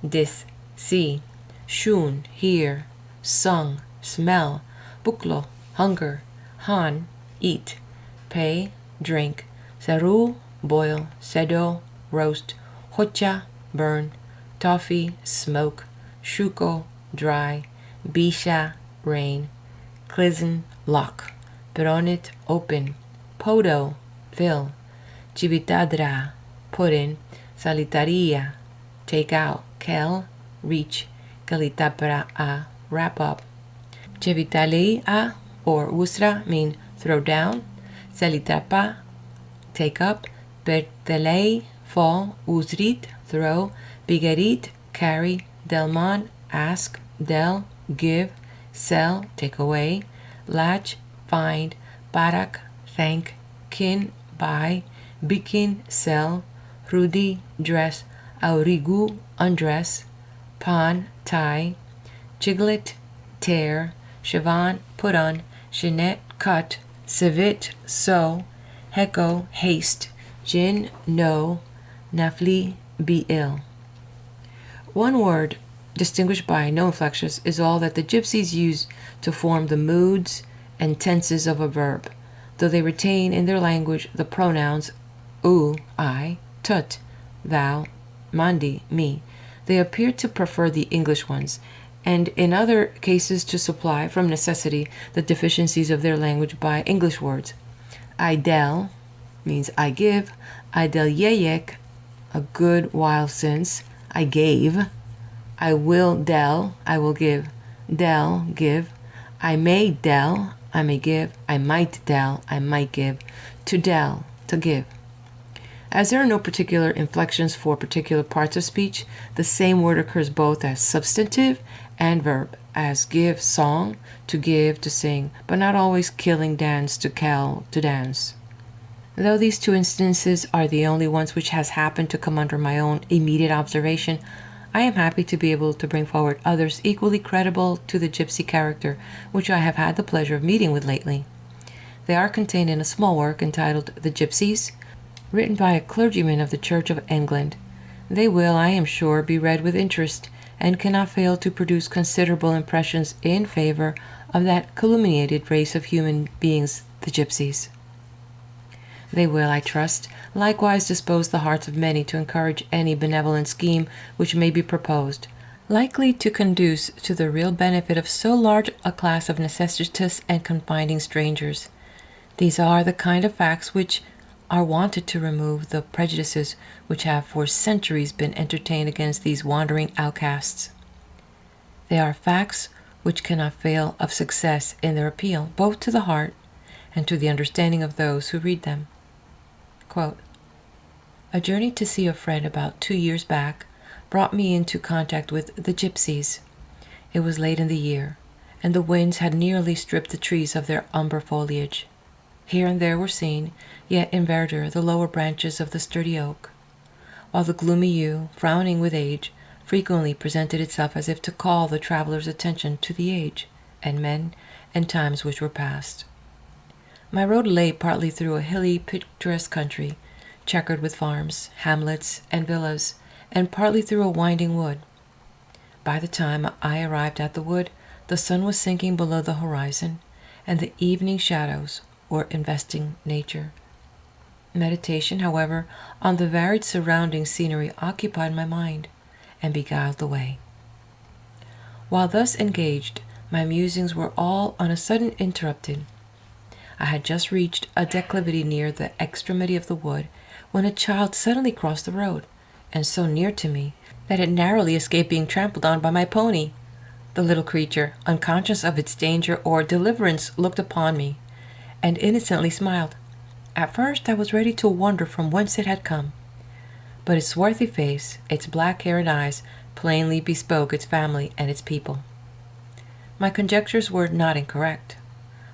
Speaker 1: dis, see, shun, hear, sung, smell, buklo, hunger, han, eat, pay, drink, saru, boil, sedo, roast, hocha, burn, toffee, smoke, shuko, dry, bisha, rain, klizen, lock, peronit, open, podo, fill, chivitadra, put in, salitaria, take out, kel, reach, kalitapra, wrap up, chivitalia or usra mean throw down, salitapa, take up, pertelei, fall, usrit, throw, bigerit, carry, delman, ask, del, give, sell, take away, latch, find, barak, thank, kin, buy, bikin, sell, rudi, dress, aurigu, undress, pan, tie, chiglet, tear, shavan, put on, shinet, cut, sevit, sew, heko, haste, jin, no, nafli, be ill. One word, distinguished by no inflections, is all that the Gypsies use to form the moods and tenses of a verb, though they retain in their language the pronouns u, I, tut, thou, mandi, me. They appear to prefer the English ones, and in other cases to supply, from necessity, the deficiencies of their language by English words. Idel means I give, idel yeyek, a good while since, I gave, I will del, I will give, del, give, I may del, I may give, I might del, I might give, to del, to give. As there are no particular inflections for particular parts of speech, the same word occurs both as substantive and verb, as give, song, to sing, but not always killing, dance, to kill, to dance. Though these two instances are the only ones which has happened to come under my own immediate observation, I am happy to be able to bring forward others equally credible to the gypsy character, which I have had the pleasure of meeting with lately. They are contained in a small work entitled The Gypsies, written by a clergyman of the Church of England. They will, I am sure, be read with interest, and cannot fail to produce considerable impressions in favor of that calumniated race of human beings, the Gypsies. They will, I trust, likewise dispose the hearts of many to encourage any benevolent scheme which may be proposed, likely to conduce to the real benefit of so large a class of necessitous and confiding strangers. These are the kind of facts which are wanted to remove the prejudices which have for centuries been entertained against these wandering outcasts. They are facts which cannot fail of success in their appeal both to the heart and to the understanding of those who read them. Quote, a journey to see a friend about 2 years back brought me into contact with the Gypsies. It was late in the year, and the winds had nearly stripped the trees of their umber foliage. Here and there were seen, yet in verdure, the lower branches of the sturdy oak, while the gloomy yew, frowning with age, frequently presented itself as if to call the traveler's attention to the age, and men, and times which were past. My road lay partly through a hilly, picturesque country, checkered with farms, hamlets, and villas, and partly through a winding wood. By the time I arrived at the wood, the sun was sinking below the horizon, and the evening shadows were investing nature. Meditation, however, on the varied surrounding scenery occupied my mind, and beguiled the way. While thus engaged, my musings were all on a sudden interrupted. I had just reached a declivity near the extremity of the wood, when a child suddenly crossed the road, and so near to me that it narrowly escaped being trampled on by my pony. The little creature, unconscious of its danger or deliverance, looked upon me, and innocently smiled. At first I was ready to wonder from whence it had come, but its swarthy face, its black hair and eyes, plainly bespoke its family and its people. My conjectures were not incorrect,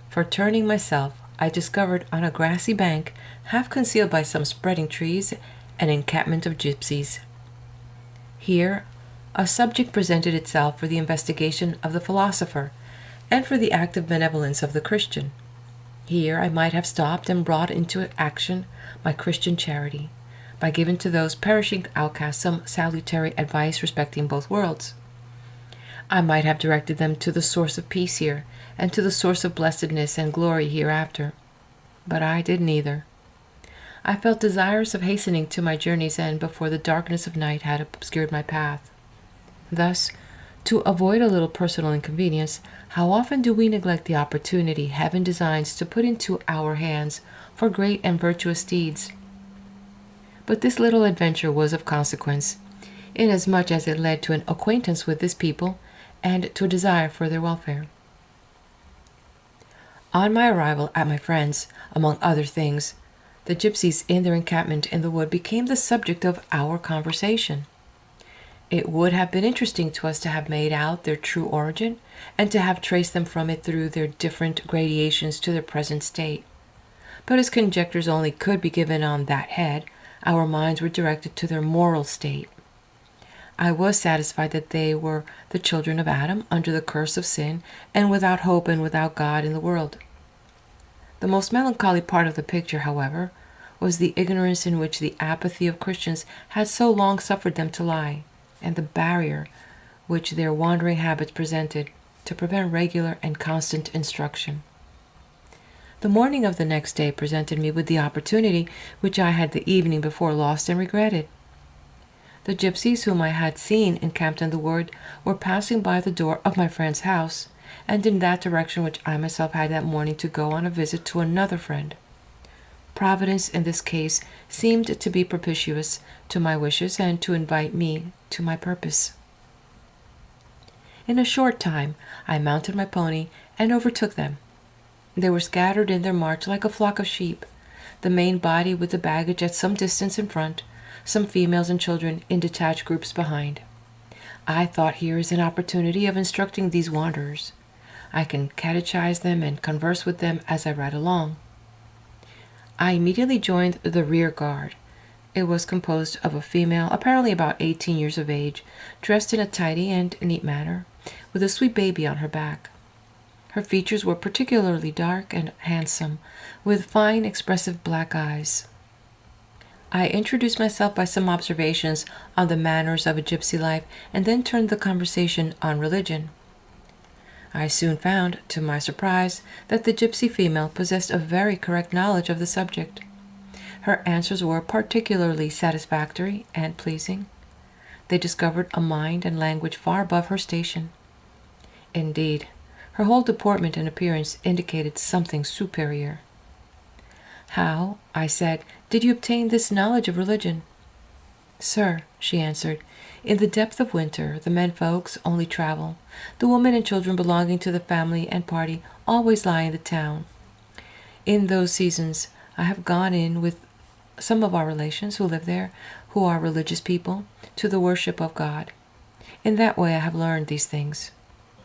Speaker 1: for turning myself, I discovered on a grassy bank, half concealed by some spreading trees, an encampment of gypsies. Here a subject presented itself for the investigation of the philosopher, and for the active benevolence of the Christian. Here I might have stopped and brought into action my Christian charity, by giving to those perishing outcasts some salutary advice respecting both worlds. I might have directed them to the source of peace here, and to the source of blessedness and glory hereafter. But I did neither. I felt desirous of hastening to my journey's end before the darkness of night had obscured my path. Thus, To avoid a little personal inconvenience, how often do we neglect the opportunity heaven designs to put into our hands for great and virtuous deeds? But this little adventure was of consequence, inasmuch as it led to an acquaintance with this people and to a desire for their welfare. On my arrival at my friends, among other things, the gypsies in their encampment in the wood became the subject of our conversation. It would have been interesting to us to have made out their true origin and to have traced them from it through their different gradations to their present state. But as conjectures only could be given on that head, our minds were directed to their moral state. I was satisfied that they were the children of Adam under the curse of sin and without hope and without God in the world. The most melancholy part of the picture, however, was the ignorance in which the apathy of Christians had so long suffered them to lie, and the barrier which their wandering habits presented to prevent regular and constant instruction. The morning of the next day presented me with the opportunity which I had the evening before lost and regretted. The gypsies whom I had seen encamped in the wood were passing by the door of my friend's house, and in that direction which I myself had that morning to go on a visit to another friend. Providence in this case seemed to be propitious to my wishes and to invite me to my purpose. In a short time I mounted my pony and overtook them. They were scattered in their march like a flock of sheep, the main body with the baggage at some distance in front, some females and children in detached groups behind. I thought, here is an opportunity of instructing these wanderers. I can catechize them and converse with them as I ride along. I immediately joined the rear guard. It was composed of a female, apparently about 18 years of age, dressed in a tidy and neat manner, with a sweet baby on her back. Her features were particularly dark and handsome, with fine, expressive black eyes. I introduced myself by some observations on the manners of a gypsy life, and then turned the conversation on religion. I soon found, to my surprise, that the gypsy female possessed a very correct knowledge of the subject. Her answers were particularly satisfactory and pleasing. They discovered a mind and language far above her station. Indeed, her whole deportment and appearance indicated something superior. "How," I said, "did you obtain this knowledge of religion?" "Sir," she answered, "in the depth of winter the men folks only travel. The women and children belonging to the family and party always lie in the town. In those seasons I have gone in with some of our relations who live there, who are religious people, to the worship of God. In that way I have learned these things."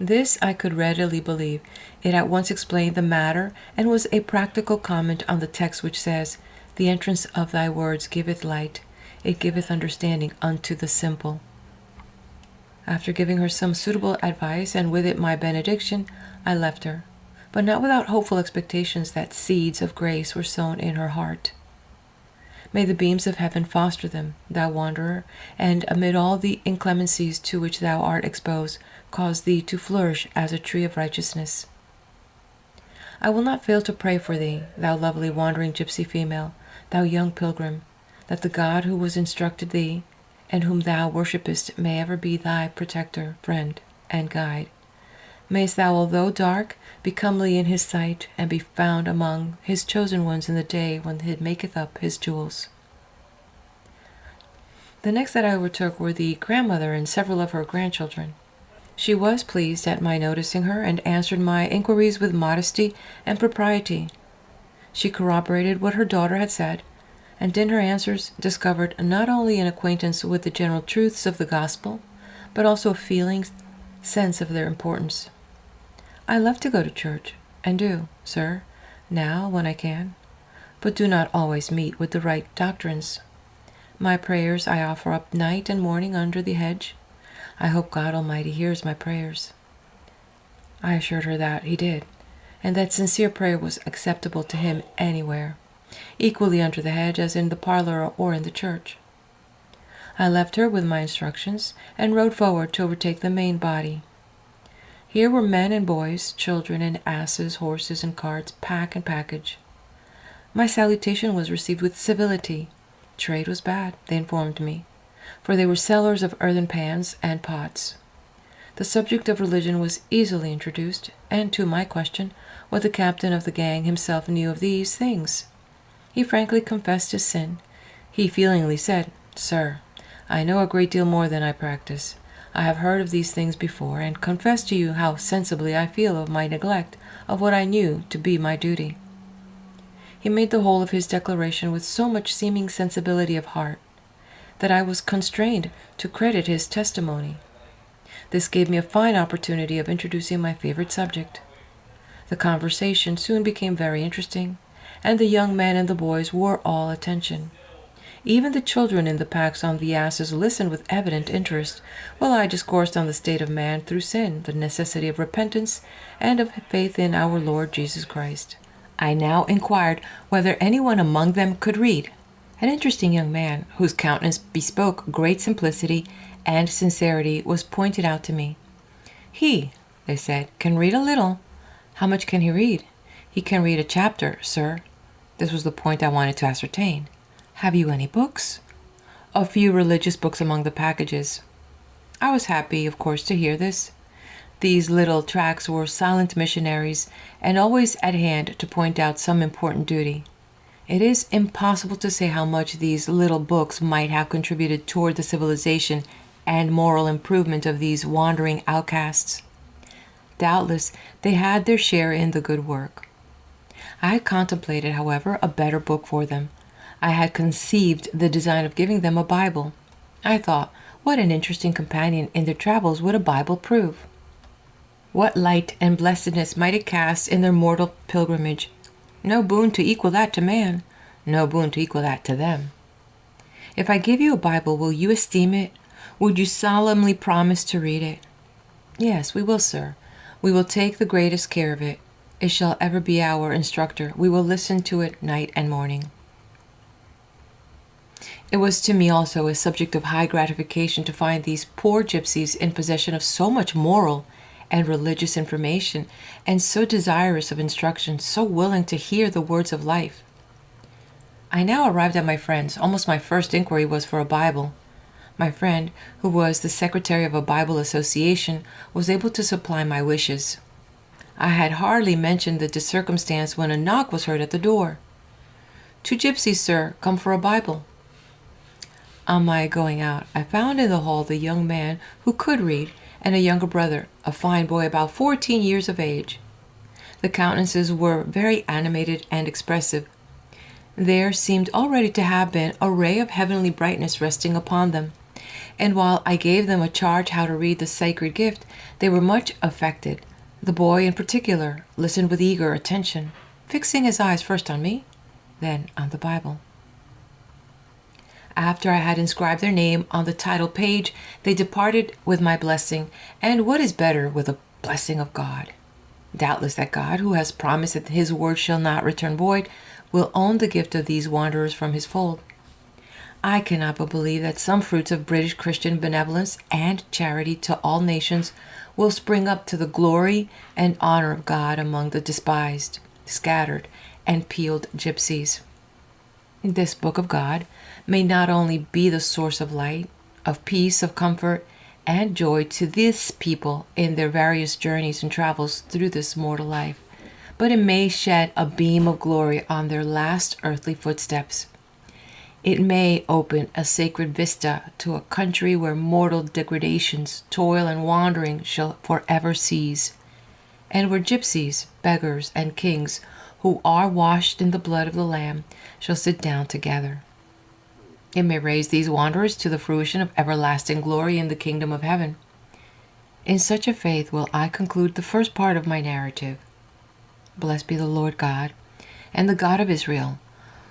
Speaker 1: This I could readily believe. It at once explained the matter and was a practical comment on the text which says, "The entrance of thy words giveth light, it giveth understanding unto the simple." After giving her some suitable advice, and with it my benediction, I left her, but not without hopeful expectations that seeds of grace were sown in her heart. May the beams of heaven foster them, thou wanderer, and amid all the inclemencies to which thou art exposed, cause thee to flourish as a tree of righteousness. I will not fail to pray for thee, thou lovely wandering gypsy female, thou young pilgrim, that the God who was instructed thee, and whom thou worshippest, may ever be thy protector, friend, and guide. Mayst thou, although dark, be comely in his sight, and be found among his chosen ones in the day when he maketh up his jewels. The next that I overtook were the grandmother and several of her grandchildren. She was pleased at my noticing her, and answered my inquiries with modesty and propriety. She corroborated what her daughter had said, and in her answers discovered not only an acquaintance with the general truths of the gospel, but also a feeling sense of their importance. I love to go to church, and do, sir, now when I can, but do not always meet with the right doctrines. My prayers I offer up night and morning under the hedge. I hope God Almighty hears my prayers. I assured her that he did, and that sincere prayer was acceptable to him anywhere, equally under the hedge as in the parlor or in the church. I left her with my instructions, and rode forward to overtake the main body. Here were men and boys, children and asses, horses and carts, pack and package. My salutation was received with civility. Trade was bad, they informed me, for they were sellers of earthen pans and pots. The subject of religion was easily introduced, and to my question, what the captain of the gang himself knew of these things. He frankly confessed his sin. He feelingly said, "Sir, I know a great deal more than I practice. I have heard of these things before, and confess to you how sensibly I feel of my neglect of what I knew to be my duty." He made the whole of his declaration with so much seeming sensibility of heart that I was constrained to credit his testimony. This gave me a fine opportunity of introducing my favorite subject. The conversation soon became very interesting, and the young men and the boys were all attention. Even the children in the packs on the asses listened with evident interest, while I discoursed on the state of man through sin, the necessity of repentance, and of faith in our Lord Jesus Christ. I now inquired whether anyone among them could read. An interesting young man, whose countenance bespoke great simplicity and sincerity, was pointed out to me. "He," they said, "can read a little." "How much can he read?" "He can read a chapter, sir." This was the point I wanted to ascertain. "Have you any books?" "A few religious books among the packages." I was happy, of course, to hear this. These little tracts were silent missionaries, and always at hand to point out some important duty. It is impossible to say how much these little books might have contributed toward the civilization and moral improvement of these wandering outcasts. Doubtless they had their share in the good work. I had contemplated, however, a better book for them. I had conceived the design of giving them a Bible. I thought, what an interesting companion in their travels would a Bible prove? What light and blessedness might it cast in their mortal pilgrimage? No boon to equal that to man, no boon to equal that to them. "If I give you a Bible, will you esteem it? Would you solemnly promise to read it?" "Yes, we will, sir. We will take the greatest care of it. It shall ever be our instructor. We will listen to it night and morning." It was to me also a subject of high gratification to find these poor gypsies in possession of so much moral and religious information, and so desirous of instruction, so willing to hear the words of life. I now arrived at my friend's. Almost my first inquiry was for a Bible. My friend, who was the secretary of a Bible association, was able to supply my wishes. I had hardly mentioned the circumstance when a knock was heard at the door. "Two gypsies, sir, come for a Bible." On my going out, I found in the hall the young man who could read, and a younger brother, a fine boy about 14 years of age. The countenances were very animated and expressive. There seemed already to have been a ray of heavenly brightness resting upon them, and while I gave them a charge how to read the sacred gift, they were much affected. The boy in particular listened with eager attention, fixing his eyes first on me, then on the Bible. After I had inscribed their name on the title page, they departed with my blessing, and what is better with the blessing of God? Doubtless that God, who has promised that his word shall not return void, will own the gift of these wanderers from his fold. I cannot but believe that some fruits of British Christian benevolence and charity to all nations will spring up to the glory and honor of God among the despised, scattered, and peeled gypsies. This book of God may not only be the source of light, of peace, of comfort, and joy to this people in their various journeys and travels through this mortal life, but it may shed a beam of glory on their last earthly footsteps. It may open a sacred vista to a country where mortal degradations, toil, and wandering shall forever cease, and where gypsies, beggars, and kings who are washed in the blood of the Lamb shall sit down together. It may raise these wanderers to the fruition of everlasting glory in the kingdom of heaven. In such a faith will I conclude the first part of my narrative. Blessed be the Lord God, and the God of Israel,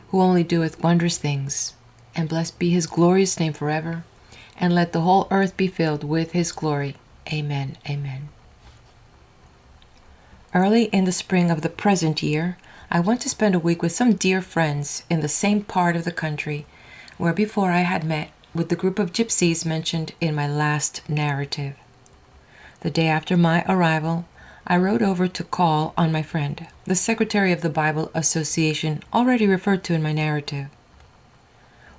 Speaker 1: who only doeth wondrous things, and blessed be his glorious name forever, and let the whole earth be filled with his glory. Amen. Amen. Early in the spring of the present year, I went to spend a week with some dear friends in the same part of the country where before I had met with the group of gypsies mentioned in my last narrative. The day after my arrival, I rode over to call on my friend, the secretary of the Bible Association already referred to in my narrative.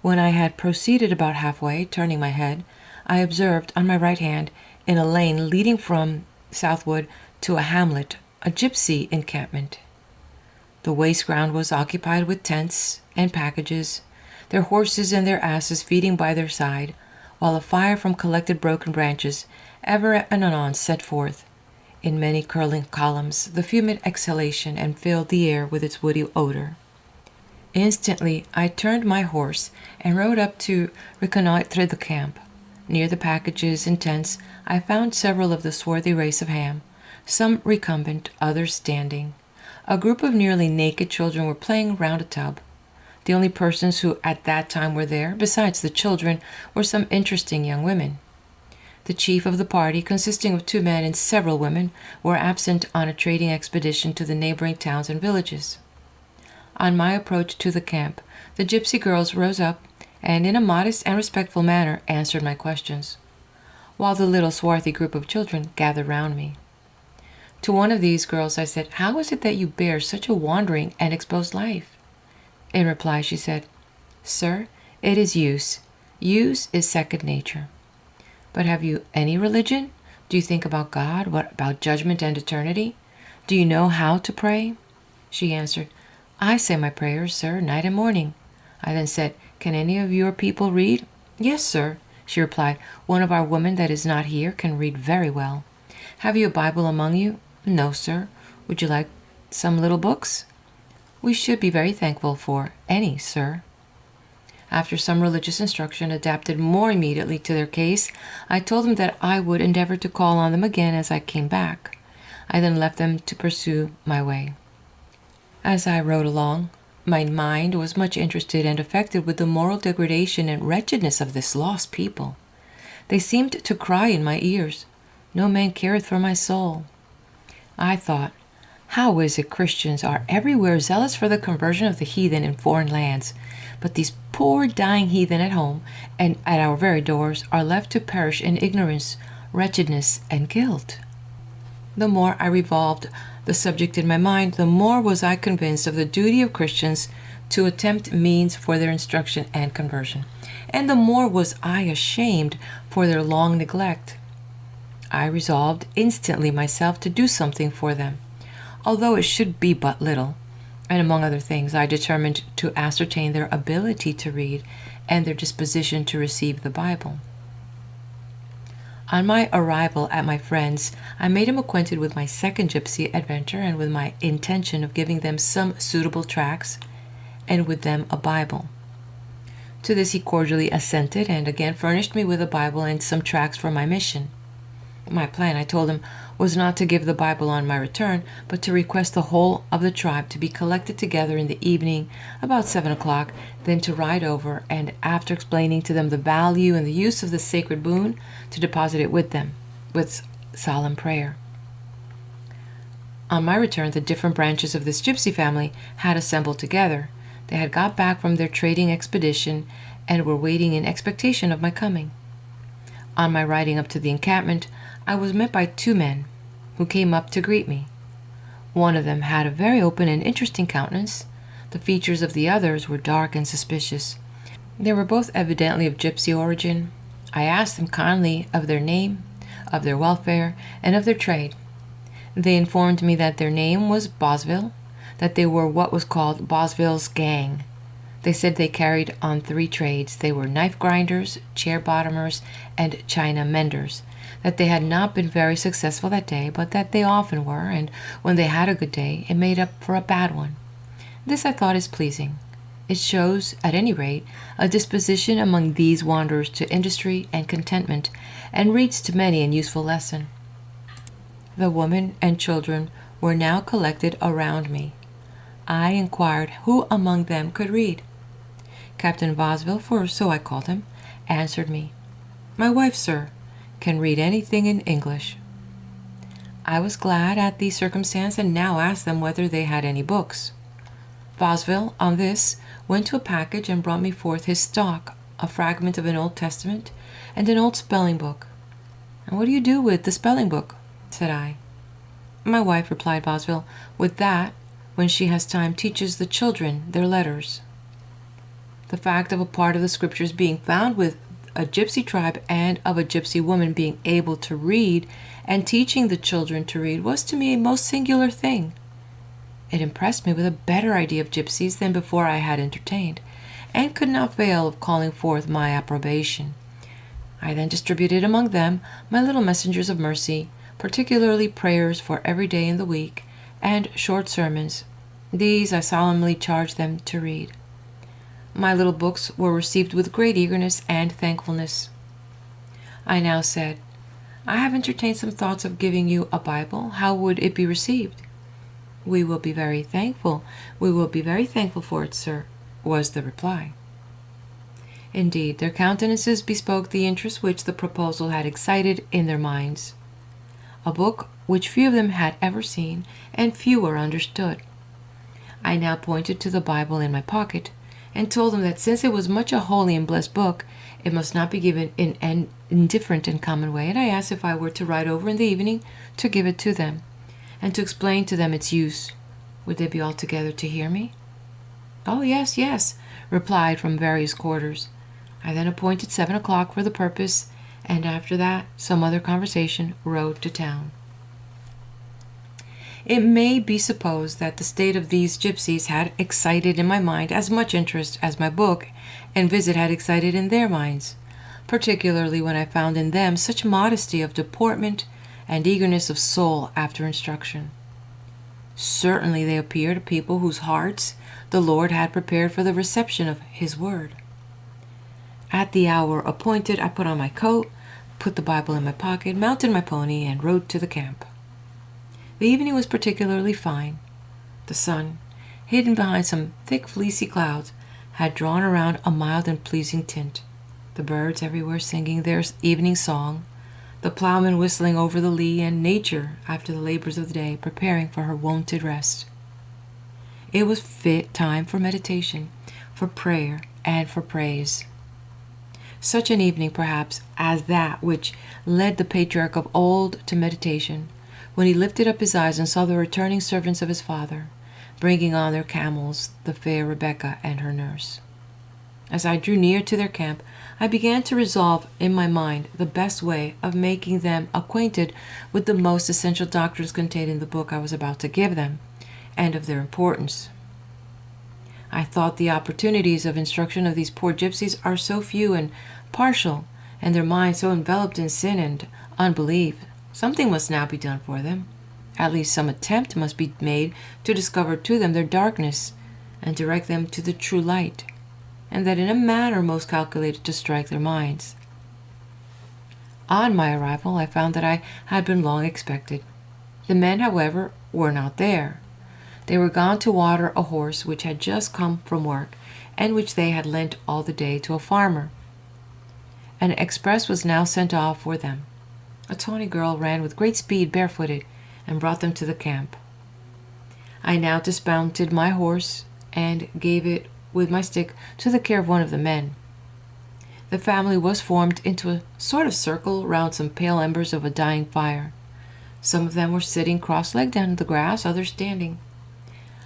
Speaker 1: When I had proceeded about halfway, turning my head, I observed on my right hand, in a lane leading from Southwood to a hamlet, a gypsy encampment. The waste ground was occupied with tents and packages, their horses and their asses feeding by their side, while a fire from collected broken branches ever and anon set forth, in many curling columns, the fumid exhalation and filled the air with its woody odor. Instantly I turned my horse and rode up to reconnoitre the camp. Near the packages and tents I found several of the swarthy race of Ham, some recumbent, others standing. A group of nearly naked children were playing round a tub. The only persons who at that time were there, besides the children, were some interesting young women. The chief of the party, consisting of 2 men and several women, were absent on a trading expedition to the neighboring towns and villages. On my approach to the camp, the gypsy girls rose up and in a modest and respectful manner answered my questions, while the little swarthy group of children gathered round me. To one of these girls I said, "How is it that you bear such a wandering and exposed life?" In reply she said, "Sir, it is use. Use is second nature." "But have you any religion? Do you think about God? What about judgment and eternity? Do you know how to pray?" She answered, "I say my prayers, sir, night and morning." I then said, "Can any of your people read?" "Yes, sir," she replied. "One of our women that is not here can read very well." "Have you a Bible among you?" "No, sir." "Would you like some little books?" "We should be very thankful for any, sir." After some religious instruction adapted more immediately to their case, I told them that I would endeavor to call on them again as I came back. I then left them to pursue my way. As I rode along, my mind was much interested and affected with the moral degradation and wretchedness of this lost people. They seemed to cry in my ears, "No man careth for my soul." I thought, how is it Christians are everywhere zealous for the conversion of the heathen in foreign lands, but these poor dying heathen at home and at our very doors are left to perish in ignorance, wretchedness, and guilt? The more I revolved the subject in my mind, the more was I convinced of the duty of Christians to attempt means for their instruction and conversion, and the more was I ashamed for their long neglect. I resolved instantly myself to do something for them, although it should be but little, and among other things I determined to ascertain their ability to read and their disposition to receive the Bible. On my arrival at my friend's, I made him acquainted with my second gypsy adventure and with my intention of giving them some suitable tracts, and with them a Bible. To this he cordially assented, and again furnished me with a Bible and some tracts for my mission. My plan, I told him, was not to give the Bible on my return, but to request the whole of the tribe to be collected together in the evening about 7 o'clock, then to ride over, and after explaining to them the value and the use of the sacred boon, to deposit it with them, with solemn prayer. On my return, the different branches of this gypsy family had assembled together. They had got back from their trading expedition and were waiting in expectation of my coming. On my riding up to the encampment, I was met by 2 men who came up to greet me. One of them had a very open and interesting countenance. The features of the others were dark and suspicious. They were both evidently of gypsy origin. I asked them kindly of their name, of their welfare, and of their trade. They informed me that their name was Bosville, that they were what was called Bosville's gang. They said they carried on 3 trades. They were knife grinders, chair bottomers, and china menders. That they had not been very successful that day, but that they often were, and when they had a good day, it made up for a bad one. This I thought is pleasing. It shows, at any rate, a disposition among these wanderers to industry and contentment, and reads to many an useful lesson. The women and children were now collected around me. I inquired who among them could read. Captain Bosville, for so I called him, answered me, "My wife, sir, can read anything in English." I was glad at the circumstance, and now asked them whether they had any books. Bosville, on this, went to a package and brought me forth his stock, a fragment of an Old Testament, and an old spelling book. "And what do you do with the spelling book?" said I. "My wife," replied Bosville, "with that, when she has time, teaches the children their letters." The fact of a part of the Scriptures being found with a gypsy tribe and of a gypsy woman being able to read and teaching the children to read was to me a most singular thing. It impressed me with a better idea of gypsies than before I had entertained, and could not fail of calling forth my approbation. I then distributed among them my little messengers of mercy, particularly prayers for every day in the week, and short sermons. These I solemnly charged them to read. My little books were received with great eagerness and thankfulness. I now said, I have entertained some thoughts of giving you a Bible. How would it be received? We will be very thankful. We will be very thankful for it, sir, was the reply. Indeed, their countenances bespoke the interest which the proposal had excited in their minds. A book which few of them had ever seen, and fewer understood. I now pointed to the Bible in my pocket, and told them that since it was much a holy and blessed book, it must not be given in an indifferent and common way, and I asked if I were to ride over in the evening to give it to them, and to explain to them its use. Would they be altogether to hear me? Oh, yes, yes, replied from various quarters. I then appointed 7 o'clock for the purpose, and after that, some other conversation, rode to town. It may be supposed that the state of these gypsies had excited in my mind as much interest as my book and visit had excited in their minds, particularly when I found in them such modesty of deportment and eagerness of soul after instruction. Certainly they appeared a people whose hearts the Lord had prepared for the reception of His word. At the hour appointed, I put on my coat, put the Bible in my pocket, mounted my pony, and rode to the camp. The evening was particularly fine. The sun, hidden behind some thick fleecy clouds, had drawn around a mild and pleasing tint, the birds everywhere singing their evening song, the plowman whistling over the lea, and nature, after the labors of the day, preparing for her wonted rest. It was fit time for meditation, for prayer, and for praise. Such an evening, perhaps, as that which led the patriarch of old to meditation, when he lifted up his eyes and saw the returning servants of his father, bringing on their camels the fair Rebekah and her nurse. As I drew near to their camp, I began to resolve in my mind the best way of making them acquainted with the most essential doctrines contained in the book I was about to give them, and of their importance. I thought the opportunities of instruction of these poor gypsies are so few and partial, and their minds so enveloped in sin and unbelief. Something must now be done for them. At least some attempt must be made to discover to them their darkness and direct them to the true light, and that in a manner most calculated to strike their minds. On my arrival, I found that I had been long expected. The men, however, were not there. They were gone to water a horse which had just come from work, and which they had lent all the day to a farmer. An express was now sent off for them. A tawny girl ran with great speed barefooted, and brought them to the camp. I now dismounted my horse, and gave it with my stick to the care of one of the men. The family was formed into a sort of circle round some pale embers of a dying fire. Some of them were sitting cross-legged on the grass, others standing.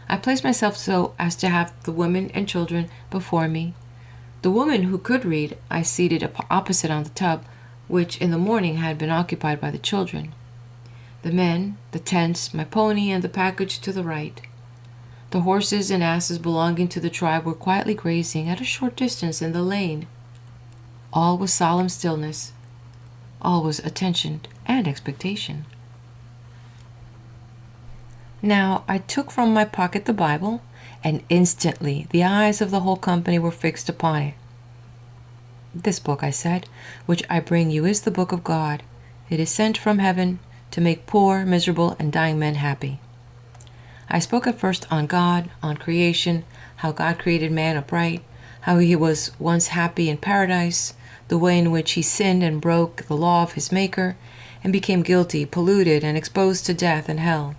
Speaker 1: I placed myself so as to have the women and children before me. The woman who could read I seated opposite on the tub, which in the morning had been occupied by the children. The men, the tents, my pony, and the package to the right. The horses and asses belonging to the tribe were quietly grazing at a short distance in the lane. All was solemn stillness. All was attention and expectation. Now I took from my pocket the Bible, and instantly the eyes of the whole company were fixed upon it. This book, I said, which I bring you is the book of God. It is sent from heaven to make poor, miserable, and dying men happy. I spoke at first on God, on creation, how God created man upright, how he was once happy in paradise, the way in which he sinned and broke the law of his Maker, and became guilty, polluted, and exposed to death and hell.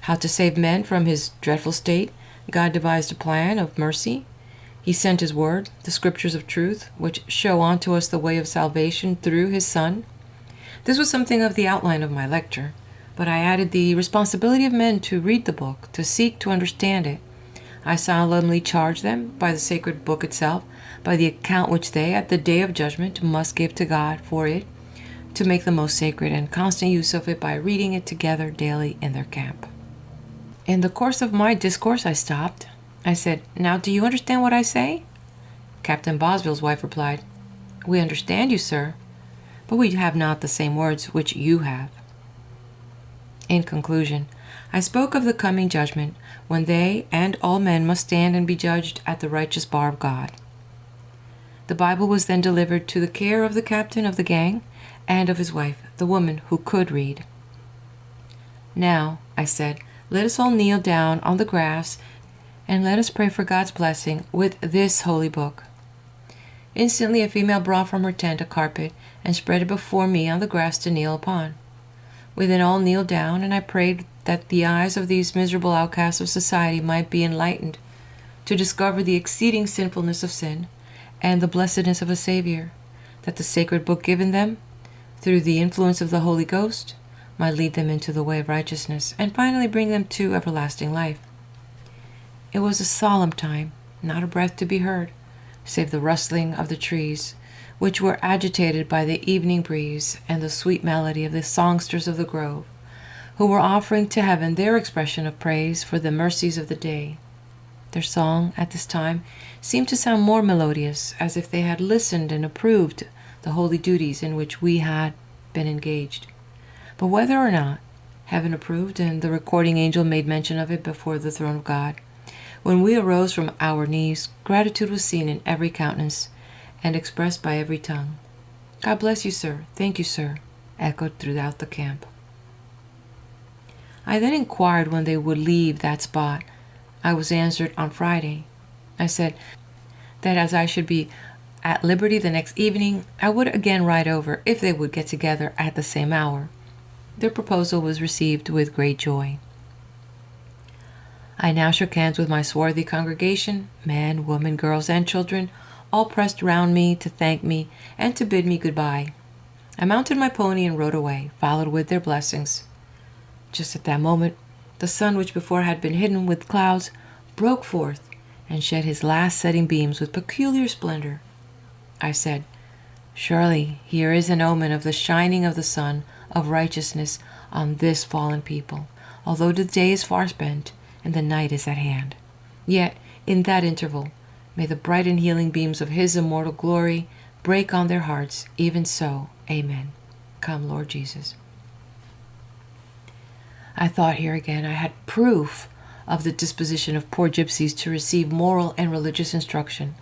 Speaker 1: How to save men from his dreadful state, God devised a plan of mercy. He sent his word, the scriptures of truth, which show unto us the way of salvation through his Son. This was something of the outline of my lecture, but I added the responsibility of men to read the book, to seek to understand it. I solemnly charge them by the sacred book itself, by the account which they at the day of judgment must give to God for it, to make the most sacred and constant use of it by reading it together daily in their camp. In the course of my discourse I stopped. I said, "Now do you understand what I say?" Captain Bosville's wife replied, "We understand you, sir, but we have not the same words which you have." In conclusion, I spoke of the coming judgment, when they and all men must stand and be judged at the righteous bar of God. The Bible was then delivered to the care of the captain of the gang and of his wife, the woman who could read. "Now," I said, "let us all kneel down on the grass and let us pray for God's blessing with this holy book." Instantly a female brought from her tent a carpet and spread it before me on the grass to kneel upon. We then all kneeled down, and I prayed that the eyes of these miserable outcasts of society might be enlightened to discover the exceeding sinfulness of sin and the blessedness of a Savior, that the sacred book given them, through the influence of the Holy Ghost, might lead them into the way of righteousness and finally bring them to everlasting life. It was a solemn time, not a breath to be heard, save the rustling of the trees, which were agitated by the evening breeze and the sweet melody of the songsters of the grove, who were offering to heaven their expression of praise for the mercies of the day. Their song at this time seemed to sound more melodious, as if they had listened and approved the holy duties in which we had been engaged. But whether or not, heaven approved, and the recording angel made mention of it before the throne of God. When we arose from our knees, gratitude was seen in every countenance and expressed by every tongue. "God bless you, sir. Thank you, sir," echoed throughout the camp. I then inquired when they would leave that spot. I was answered on Friday. I said that as I should be at liberty the next evening, I would again ride over if they would get together at the same hour. Their proposal was received with great joy. I now shook hands with my swarthy congregation, men, women, girls, and children, all pressed round me to thank me and to bid me goodbye. I mounted my pony and rode away, followed with their blessings. Just at that moment, the sun, which before had been hidden with clouds, broke forth and shed his last setting beams with peculiar splendor. I said, "Surely here is an omen of the shining of the sun of righteousness on this fallen people, although the day is far spent and the night is at hand. Yet, in that interval, may the bright and healing beams of his immortal glory break on their hearts, even so. Amen. Come, Lord Jesus." I thought here again I had proof of the disposition of poor gypsies to receive moral and religious instruction.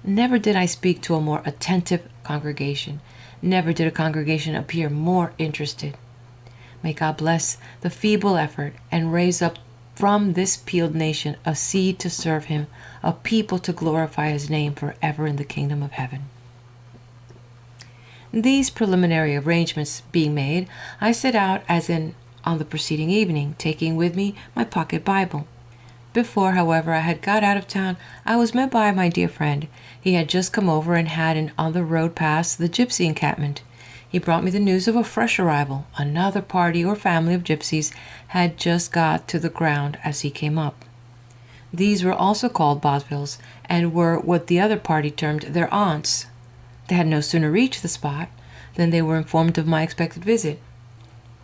Speaker 1: Never did I speak to a more attentive congregation. Never did a congregation appear more interested. May God bless the feeble effort and raise up from this peeled nation a seed to serve him, a people to glorify his name forever in the kingdom of heaven. These preliminary arrangements being made, I set out as on the preceding evening, taking with me my pocket Bible. Before, however, I had got out of town, I was met by my dear friend. He had just come over and had on the road past the gypsy encampment. He brought me the news of a fresh arrival. Another party or family of gypsies had just got to the ground as he came up. These were also called Bosvilles, and were what the other party termed their aunts. They had no sooner reached the spot than they were informed of my expected visit.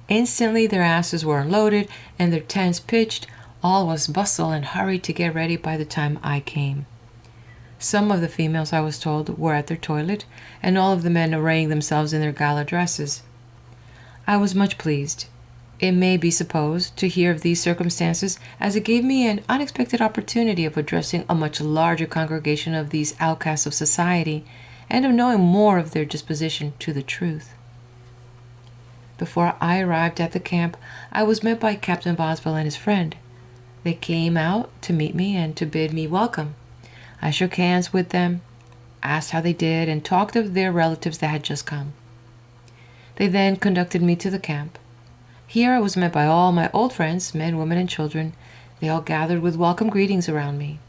Speaker 1: Instantly their asses were unloaded and their tents pitched. All was bustle and hurry to get ready by the time I came. Some of the females, I was told, were at their toilet, and all of the men arraying themselves in their gala dresses. I was much pleased, it may be supposed, to hear of these circumstances, as it gave me an unexpected opportunity of addressing a much larger congregation of these outcasts of society, and of knowing more of their disposition to the truth. Before I arrived at the camp, I was met by Captain Bosville and his friend. They came out to meet me and to bid me welcome. I shook hands with them, asked how they did, and talked of their relatives that had just come. They then conducted me to the camp. Here I was met by all my old friends, men, women, and children. They all gathered with welcome greetings around me.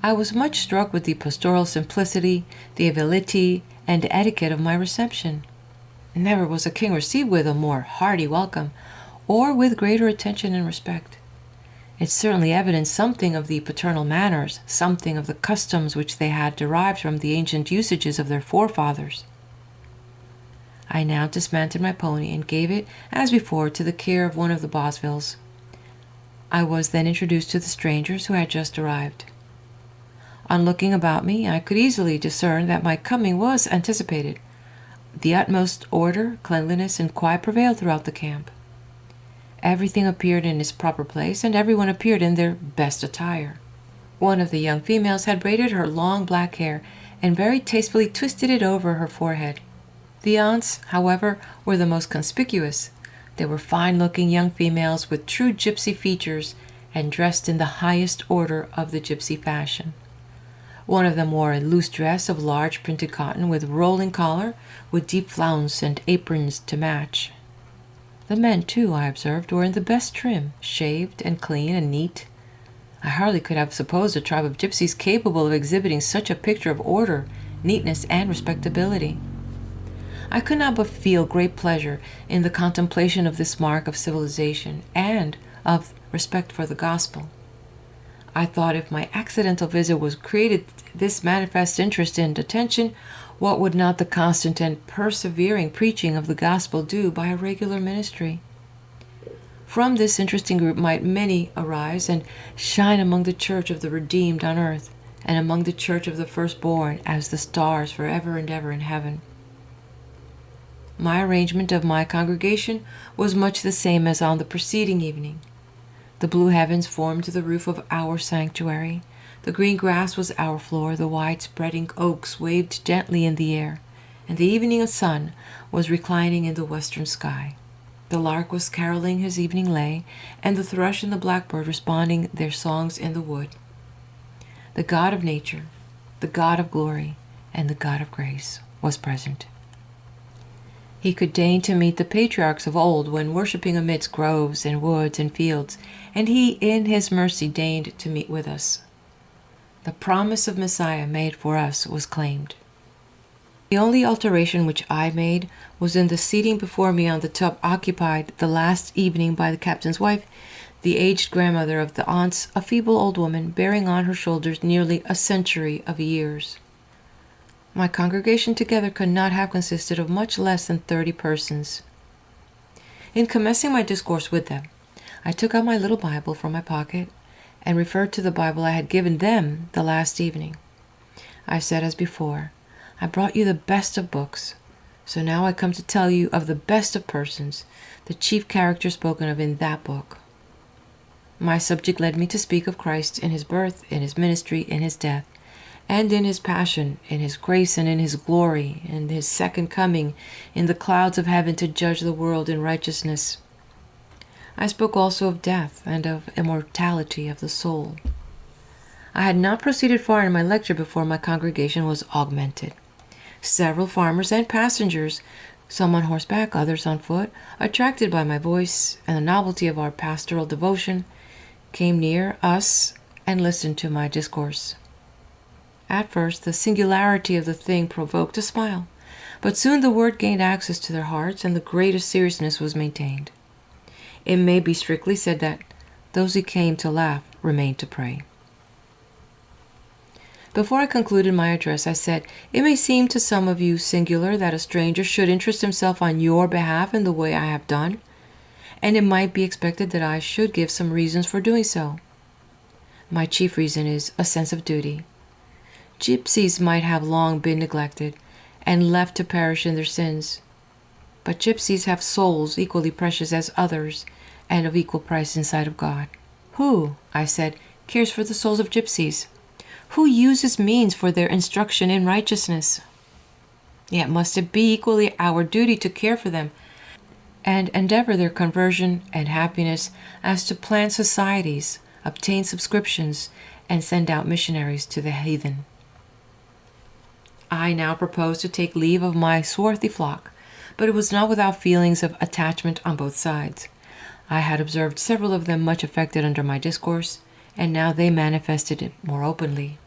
Speaker 1: I was much struck with the pastoral simplicity, the ability, and etiquette of my reception. Never was a king received with a more hearty welcome, or with greater attention and respect. It certainly evidenced something of the paternal manners, something of the customs which they had derived from the ancient usages of their forefathers. I now dismounted my pony and gave it, as before, to the care of one of the Bosvilles. I was then introduced to the strangers who had just arrived. On looking about me, I could easily discern that my coming was anticipated. The utmost order, cleanliness, and quiet prevailed throughout the camp. Everything appeared in its proper place, and everyone appeared in their best attire. One of the young females had braided her long black hair and very tastefully twisted it over her forehead. The aunts, however, were the most conspicuous. They were fine-looking young females with true gypsy features and dressed in the highest order of the gypsy fashion. One of them wore a loose dress of large printed cotton with rolling collar, with deep flounce and aprons to match. The men, too, I observed, were in the best trim, shaved and clean and neat. I hardly could have supposed a tribe of gypsies capable of exhibiting such a picture of order, neatness, and respectability. I could not but feel great pleasure in the contemplation of this mark of civilization and of respect for the gospel. I thought if my accidental visit was created this manifest interest and attention, what would not the constant and persevering preaching of the gospel do by a regular ministry? From this interesting group might many arise and shine among the church of the redeemed on earth, and among the church of the firstborn as the stars forever and ever in heaven. My arrangement of my congregation was much the same as on the preceding evening. The blue heavens formed the roof of our sanctuary. The green grass was our floor. The wide spreading oaks waved gently in the air, and the evening sun was reclining in the western sky. The lark was caroling his evening lay, and the thrush and the blackbird responding their songs in the wood. The God of nature, the God of glory, and the God of grace was present. He could deign to meet the patriarchs of old when worshipping amidst groves and woods and fields, and he in his mercy deigned to meet with us. The promise of Messiah made for us was claimed. The only alteration which I made was in the seating before me on the tub occupied the last evening by the captain's wife, the aged grandmother of the aunts, a feeble old woman bearing on her shoulders nearly a century of years. My congregation together could not have consisted of much less than 30 persons. In commencing my discourse with them, I took out my little Bible from my pocket and referred to the Bible I had given them the last evening. I said as before, I brought you the best of books, so now I come to tell you of the best of persons, the chief character spoken of in that book. My subject led me to speak of Christ in his birth, in his ministry, in his death, and in his passion, in his grace and in his glory, in his second coming, in the clouds of heaven to judge the world in righteousness. I spoke also of death and of immortality of the soul. I had not proceeded far in my lecture before my congregation was augmented. Several farmers and passengers, some on horseback, others on foot, attracted by my voice and the novelty of our pastoral devotion, came near us and listened to my discourse. At first, the singularity of the thing provoked a smile, but soon the word gained access to their hearts, and the greatest seriousness was maintained. It may be strictly said that those who came to laugh remained to pray. Before I concluded my address, I said, "It may seem to some of you singular that a stranger should interest himself on your behalf in the way I have done, and it might be expected that I should give some reasons for doing so. My chief reason is a sense of duty. Gypsies might have long been neglected and left to perish in their sins, but gypsies have souls equally precious as others and of equal price in sight of God. Who, I said, cares for the souls of gypsies? Who uses means for their instruction in righteousness? Yet must it be equally our duty to care for them and endeavor their conversion and happiness as to plant societies, obtain subscriptions, and send out missionaries to the heathen. I now proposed to take leave of my swarthy flock, but it was not without feelings of attachment on both sides. I had observed several of them much affected under my discourse, and now they manifested it more openly.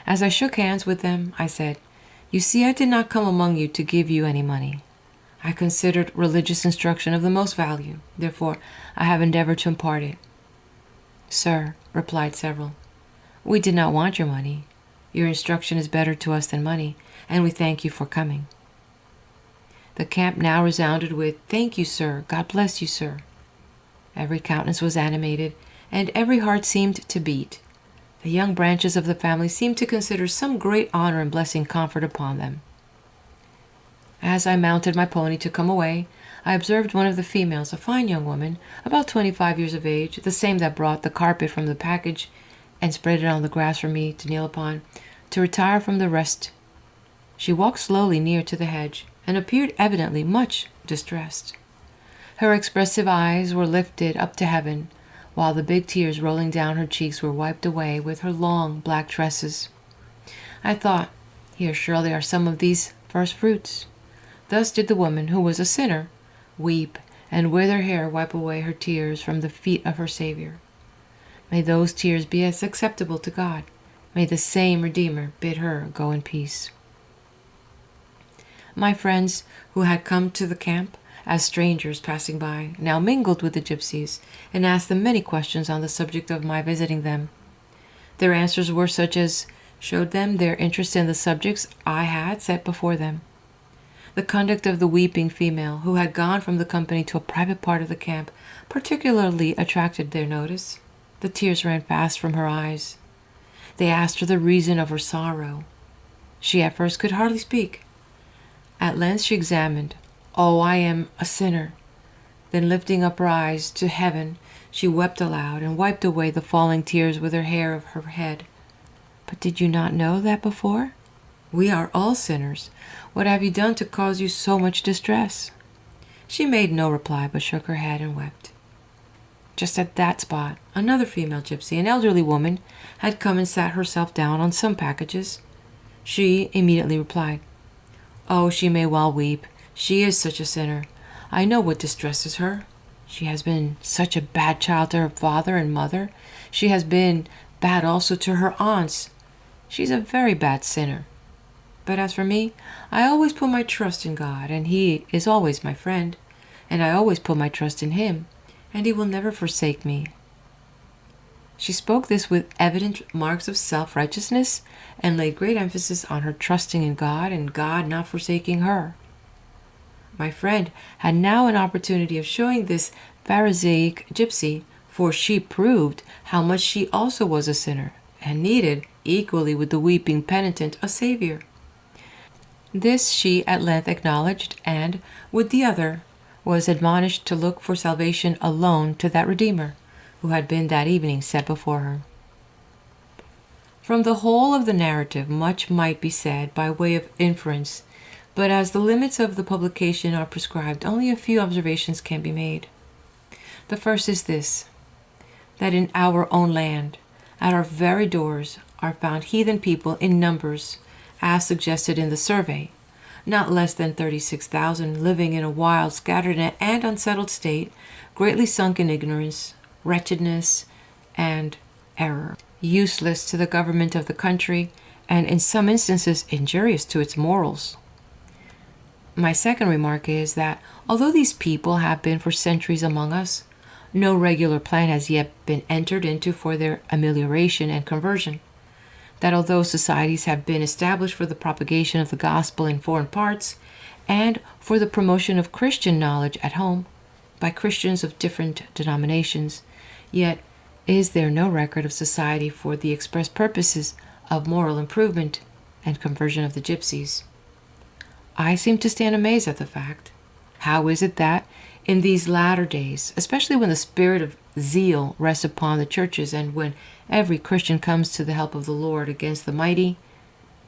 Speaker 1: As I shook hands with them, I said, "You see, I did not come among you to give you any money. I considered religious instruction of the most value, therefore I have endeavored to impart it. "Sir," replied several, "we did not want your money. Your instruction is better to us than money, and we thank you for coming." The camp now resounded with, "Thank you, sir. God bless you, sir." Every countenance was animated, and every heart seemed to beat. The young branches of the family seemed to consider some great honor and blessing conferred upon them. As I mounted my pony to come away, I observed one of the females, a fine young woman, about 25 years of age, the same that brought the carpet from the package and spread it on the grass for me to kneel upon, to retire from the rest. She walked slowly near to the hedge, and appeared evidently much distressed. Her expressive eyes were lifted up to heaven, while the big tears rolling down her cheeks were wiped away with her long black tresses. I thought, here surely are some of these first fruits. Thus did the woman, who was a sinner, weep, and with her hair wipe away her tears from the feet of her Savior. May those tears be as acceptable to God. May the same Redeemer bid her go in peace. My friends, who had come to the camp as strangers passing by, now mingled with the gypsies, and asked them many questions on the subject of my visiting them. Their answers were such as showed them their interest in the subjects I had set before them. The conduct of the weeping female, who had gone from the company to a private part of the camp, particularly attracted their notice. The tears ran fast from her eyes. They asked her the reason of her sorrow. She at first could hardly speak. At length she examined. "Oh, I am a sinner." Then lifting up her eyes to heaven, she wept aloud and wiped away the falling tears with her hair of her head. "But did you not know that before? We are all sinners. What have you done to cause you so much distress?" She made no reply, but shook her head and wept. Just at that spot, another female gypsy, an elderly woman, had come and sat herself down on some packages. She immediately replied, "Oh, she may well weep. She is such a sinner. I know what distresses her. She has been such a bad child to her father and mother. She has been bad also to her aunts. She's a very bad sinner. But as for me, I always put my trust in God, and He is always my friend, and I always put my trust in Him, and He will never forsake me." She spoke this with evident marks of self-righteousness, and laid great emphasis on her trusting in God and God not forsaking her. My friend had now an opportunity of showing this Pharisaic gypsy, for she proved how much she also was a sinner, and needed, equally with the weeping penitent, a Savior. This she at length acknowledged, and, with the other, was admonished to look for salvation alone to that Redeemer, who had been that evening set before her. From the whole of the narrative much might be said by way of inference, but as the limits of the publication are prescribed, only a few observations can be made. The first is this, that in our own land, at our very doors, are found heathen people in numbers, as suggested in the survey, not less than 36,000, living in a wild, scattered, and unsettled state, greatly sunk in ignorance, wretchedness, and error, useless to the government of the country, and in some instances injurious to its morals. My second remark is that, although these people have been for centuries among us, no regular plan has yet been entered into for their amelioration and conversion. That although societies have been established for the propagation of the gospel in foreign parts, and for the promotion of Christian knowledge at home, by Christians of different denominations, yet is there no record of society for the express purposes of moral improvement and conversion of the gypsies. I seem to stand amazed at the fact. How is it that, in these latter days, especially when the spirit of zeal rests upon the churches and when every Christian comes to the help of the Lord against the mighty,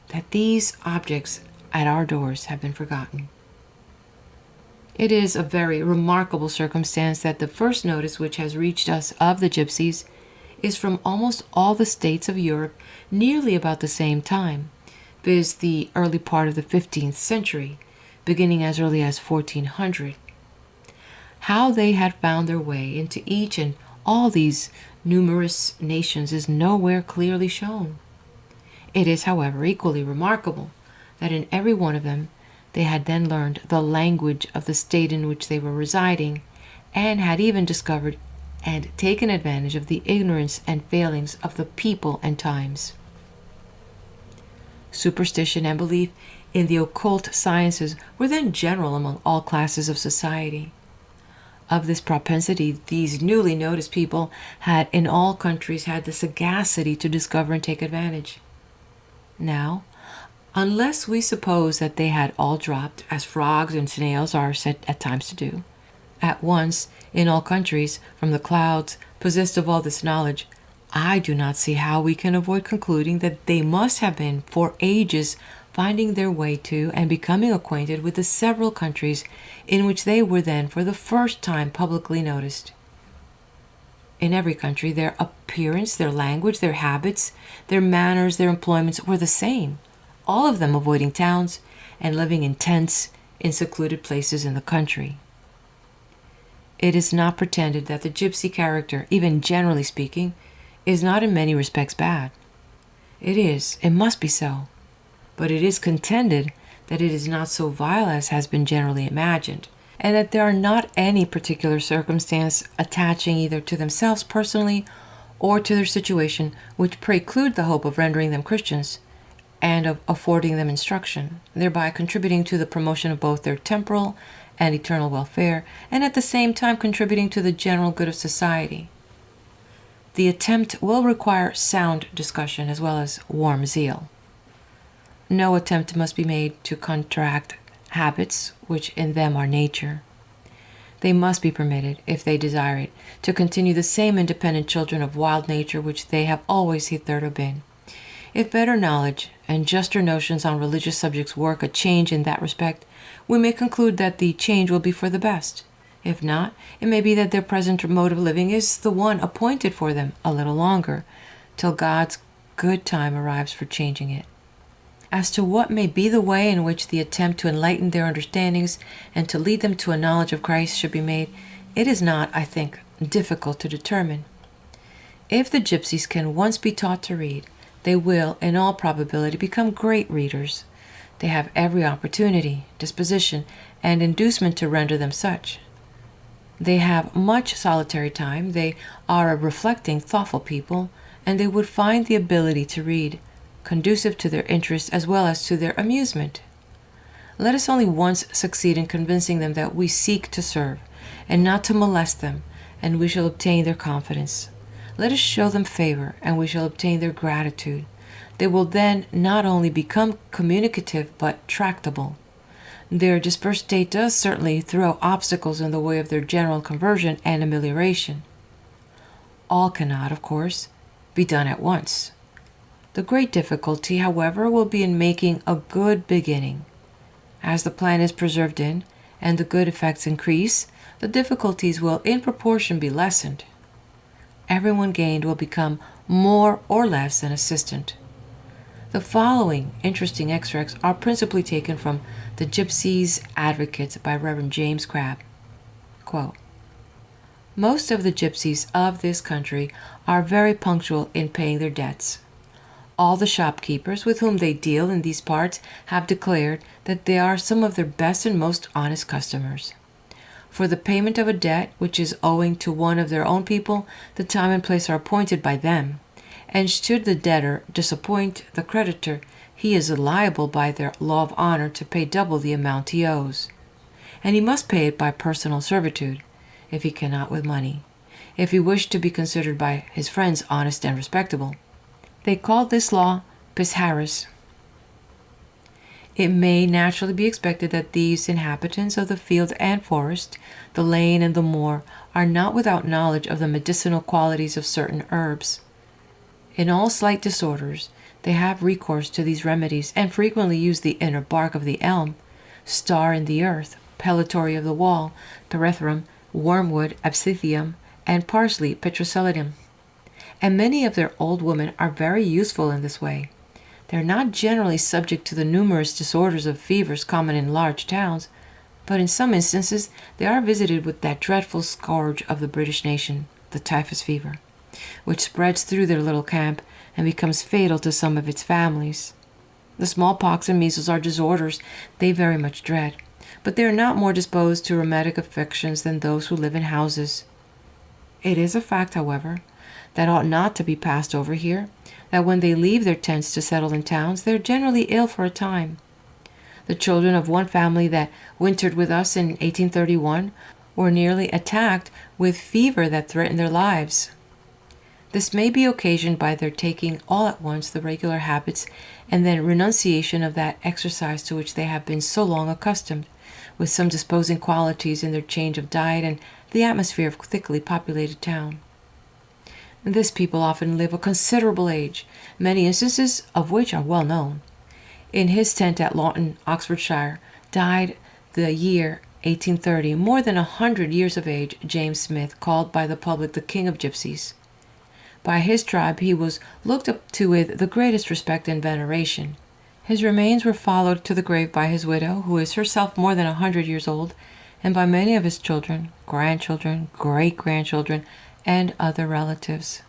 Speaker 1: that these objects at our doors have been forgotten? It is a very remarkable circumstance that the first notice which has reached us of the gypsies is from almost all the states of Europe nearly about the same time, viz. the early part of the 15th century, beginning as early as 1400. How they had found their way into each and all these numerous nations is nowhere clearly shown. It is, however, equally remarkable that in every one of them they had then learned the language of the state in which they were residing, and had even discovered and taken advantage of the ignorance and failings of the people and times. Superstition and belief in the occult sciences were then general among all classes of society. Of this propensity, these newly noticed people had in all countries had the sagacity to discover and take advantage. Now, unless we suppose that they had all dropped, as frogs and snails are said at times to do, at once in all countries from the clouds, possessed of all this knowledge, I do not see how we can avoid concluding that they must have been for ages finding their way to and becoming acquainted with the several countries in which they were then for the first time publicly noticed. In every country, their appearance, their language, their habits, their manners, their employments were the same, all of them avoiding towns and living in tents in secluded places in the country. It is not pretended that the gypsy character, even generally speaking, is not in many respects bad. It must be so. But it is contended that it is not so vile as has been generally imagined, and that there are not any particular circumstance attaching either to themselves personally or to their situation which preclude the hope of rendering them Christians and of affording them instruction, thereby contributing to the promotion of both their temporal and eternal welfare, and at the same time contributing to the general good of society. The attempt will require sound discussion as well as warm zeal. No attempt must be made to contract habits which in them are nature. They must be permitted, if they desire it, to continue the same independent children of wild nature which they have always hitherto been. If better knowledge and juster notions on religious subjects work a change in that respect, we may conclude that the change will be for the best. If not, it may be that their present mode of living is the one appointed for them a little longer, till God's good time arrives for changing it. As to what may be the way in which the attempt to enlighten their understandings and to lead them to a knowledge of Christ should be made, it is not, I think, difficult to determine. If the gypsies can once be taught to read, they will, in all probability, become great readers. They have every opportunity, disposition, and inducement to render them such. They have much solitary time, they are a reflecting, thoughtful people, and they would find the ability to read conducive to their interest as well as to their amusement. Let us only once succeed in convincing them that we seek to serve, and not to molest them, and we shall obtain their confidence. Let us show them favor, and we shall obtain their gratitude. They will then not only become communicative, but tractable. Their dispersed state does certainly throw obstacles in the way of their general conversion and amelioration. All cannot, of course, be done at once. The great difficulty, however, will be in making a good beginning. As the plan is preserved in, and the good effects increase, the difficulties will in proportion be lessened. Everyone gained will become more or less an assistant. The following interesting extracts are principally taken from The Gypsies' Advocates by Rev. James Crabb. Quote, most of the gypsies of this country are very punctual in paying their debts. All the shopkeepers with whom they deal in these parts have declared that they are some of their best and most honest customers. For the payment of a debt which is owing to one of their own people, the time and place are appointed by them, and should the debtor disappoint the creditor, he is liable by their law of honor to pay double the amount he owes. And he must pay it by personal servitude, if he cannot with money, if he wish to be considered by his friends honest and respectable. They call this law Pisharis. It may naturally be expected that these inhabitants of the field and forest, the lane and the moor, are not without knowledge of the medicinal qualities of certain herbs. In all slight disorders, they have recourse to these remedies, and frequently use the inner bark of the elm, star in the earth, pellitory of the wall, pyrethrum, wormwood, absinthium, and parsley, petroselidum. And many of their old women are very useful in this way. They are not generally subject to the numerous disorders of fevers common in large towns, but in some instances they are visited with that dreadful scourge of the British nation, the typhus fever, which spreads through their little camp and becomes fatal to some of its families. The smallpox and measles are disorders they very much dread, but they are not more disposed to rheumatic affections than those who live in houses. It is a fact, however, that ought not to be passed over here, that when they leave their tents to settle in towns, they are generally ill for a time. The children of one family that wintered with us in 1831 were nearly attacked with fever that threatened their lives. This may be occasioned by their taking all at once the regular habits and then renunciation of that exercise to which they have been so long accustomed, with some disposing qualities in their change of diet and the atmosphere of a thickly populated town. This people often live a considerable age, many instances of which are well known. In his tent at Lawton, Oxfordshire, died the year 1830, more than 100 years of age, James Smith, called by the public the King of Gypsies. By his tribe he was looked up to with the greatest respect and veneration. His remains were followed to the grave by his widow, who is herself more than 100 years old, and by many of his children, grandchildren, great-grandchildren, and other relatives.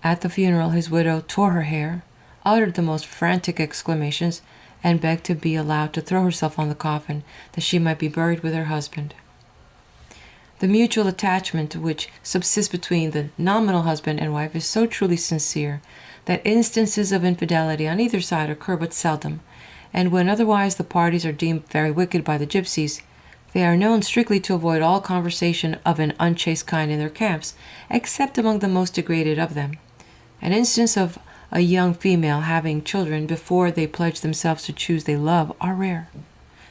Speaker 1: At the funeral his widow tore her hair, uttered the most frantic exclamations, and begged to be allowed to throw herself on the coffin, that she might be buried with her husband. The mutual attachment which subsists between the nominal husband and wife is so truly sincere that instances of infidelity on either side occur but seldom, and when otherwise the parties are deemed very wicked by the gypsies, they are known strictly to avoid all conversation of an unchaste kind in their camps, except among the most degraded of them. An instance of a young female having children before they pledge themselves to choose they love are rare.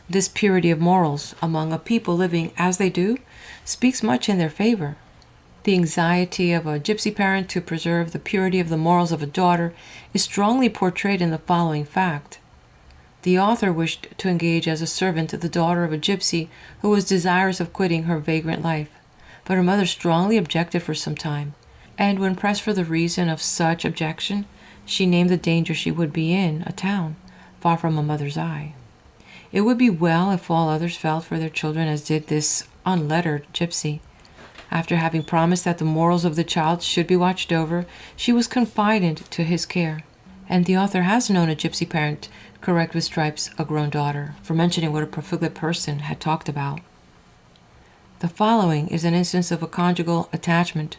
Speaker 1: This purity of morals among a people living as they do speaks much in their favor. The anxiety of a gypsy parent to preserve the purity of the morals of a daughter is strongly portrayed in the following fact. The author wished to engage as a servant the daughter of a gypsy who was desirous of quitting her vagrant life, but her mother strongly objected for some time, and when pressed for the reason of such objection, she named the danger she would be in a town, far from a mother's eye. It would be well if all others felt for their children as did this unlettered gypsy. After having promised that the morals of the child should be watched over, she was confided to his care, and the author has known a gypsy parent correct with stripes a grown daughter for mentioning what a profligate person had talked about. The following is an instance of a conjugal attachment.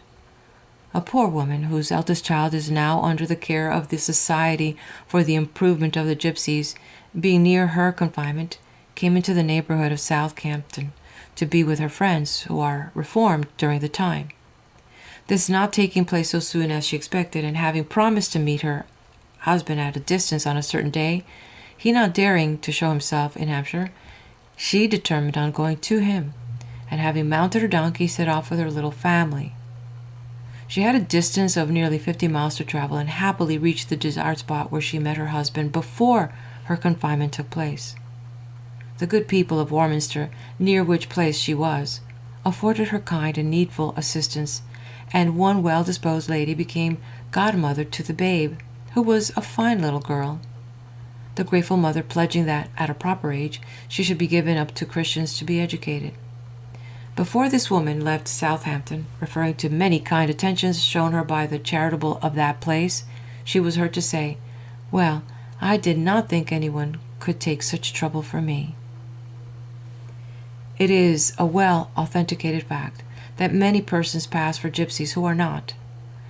Speaker 1: A poor woman whose eldest child is now under the care of the Society for the Improvement of the Gypsies, being near her confinement, came into the neighborhood of Southampton to be with her friends who are reformed during the time. This not taking place so soon as she expected, and having promised to meet her husband at a distance on a certain day, he not daring to show himself in Hampshire, she determined on going to him, and having mounted her donkey, set off with her little family. She had a distance of nearly 50 miles to travel, and happily reached the desired spot where she met her husband before her confinement took place. The good people of Warminster, near which place she was, afforded her kind and needful assistance, and one well-disposed lady became godmother to the babe, who was a fine little girl. The grateful mother pledging that, at a proper age, she should be given up to Christians to be educated. Before this woman left Southampton, referring to many kind attentions shown her by the charitable of that place, she was heard to say, "Well, I did not think anyone could take such trouble for me." It is a well-authenticated fact that many persons pass for gypsies who are not.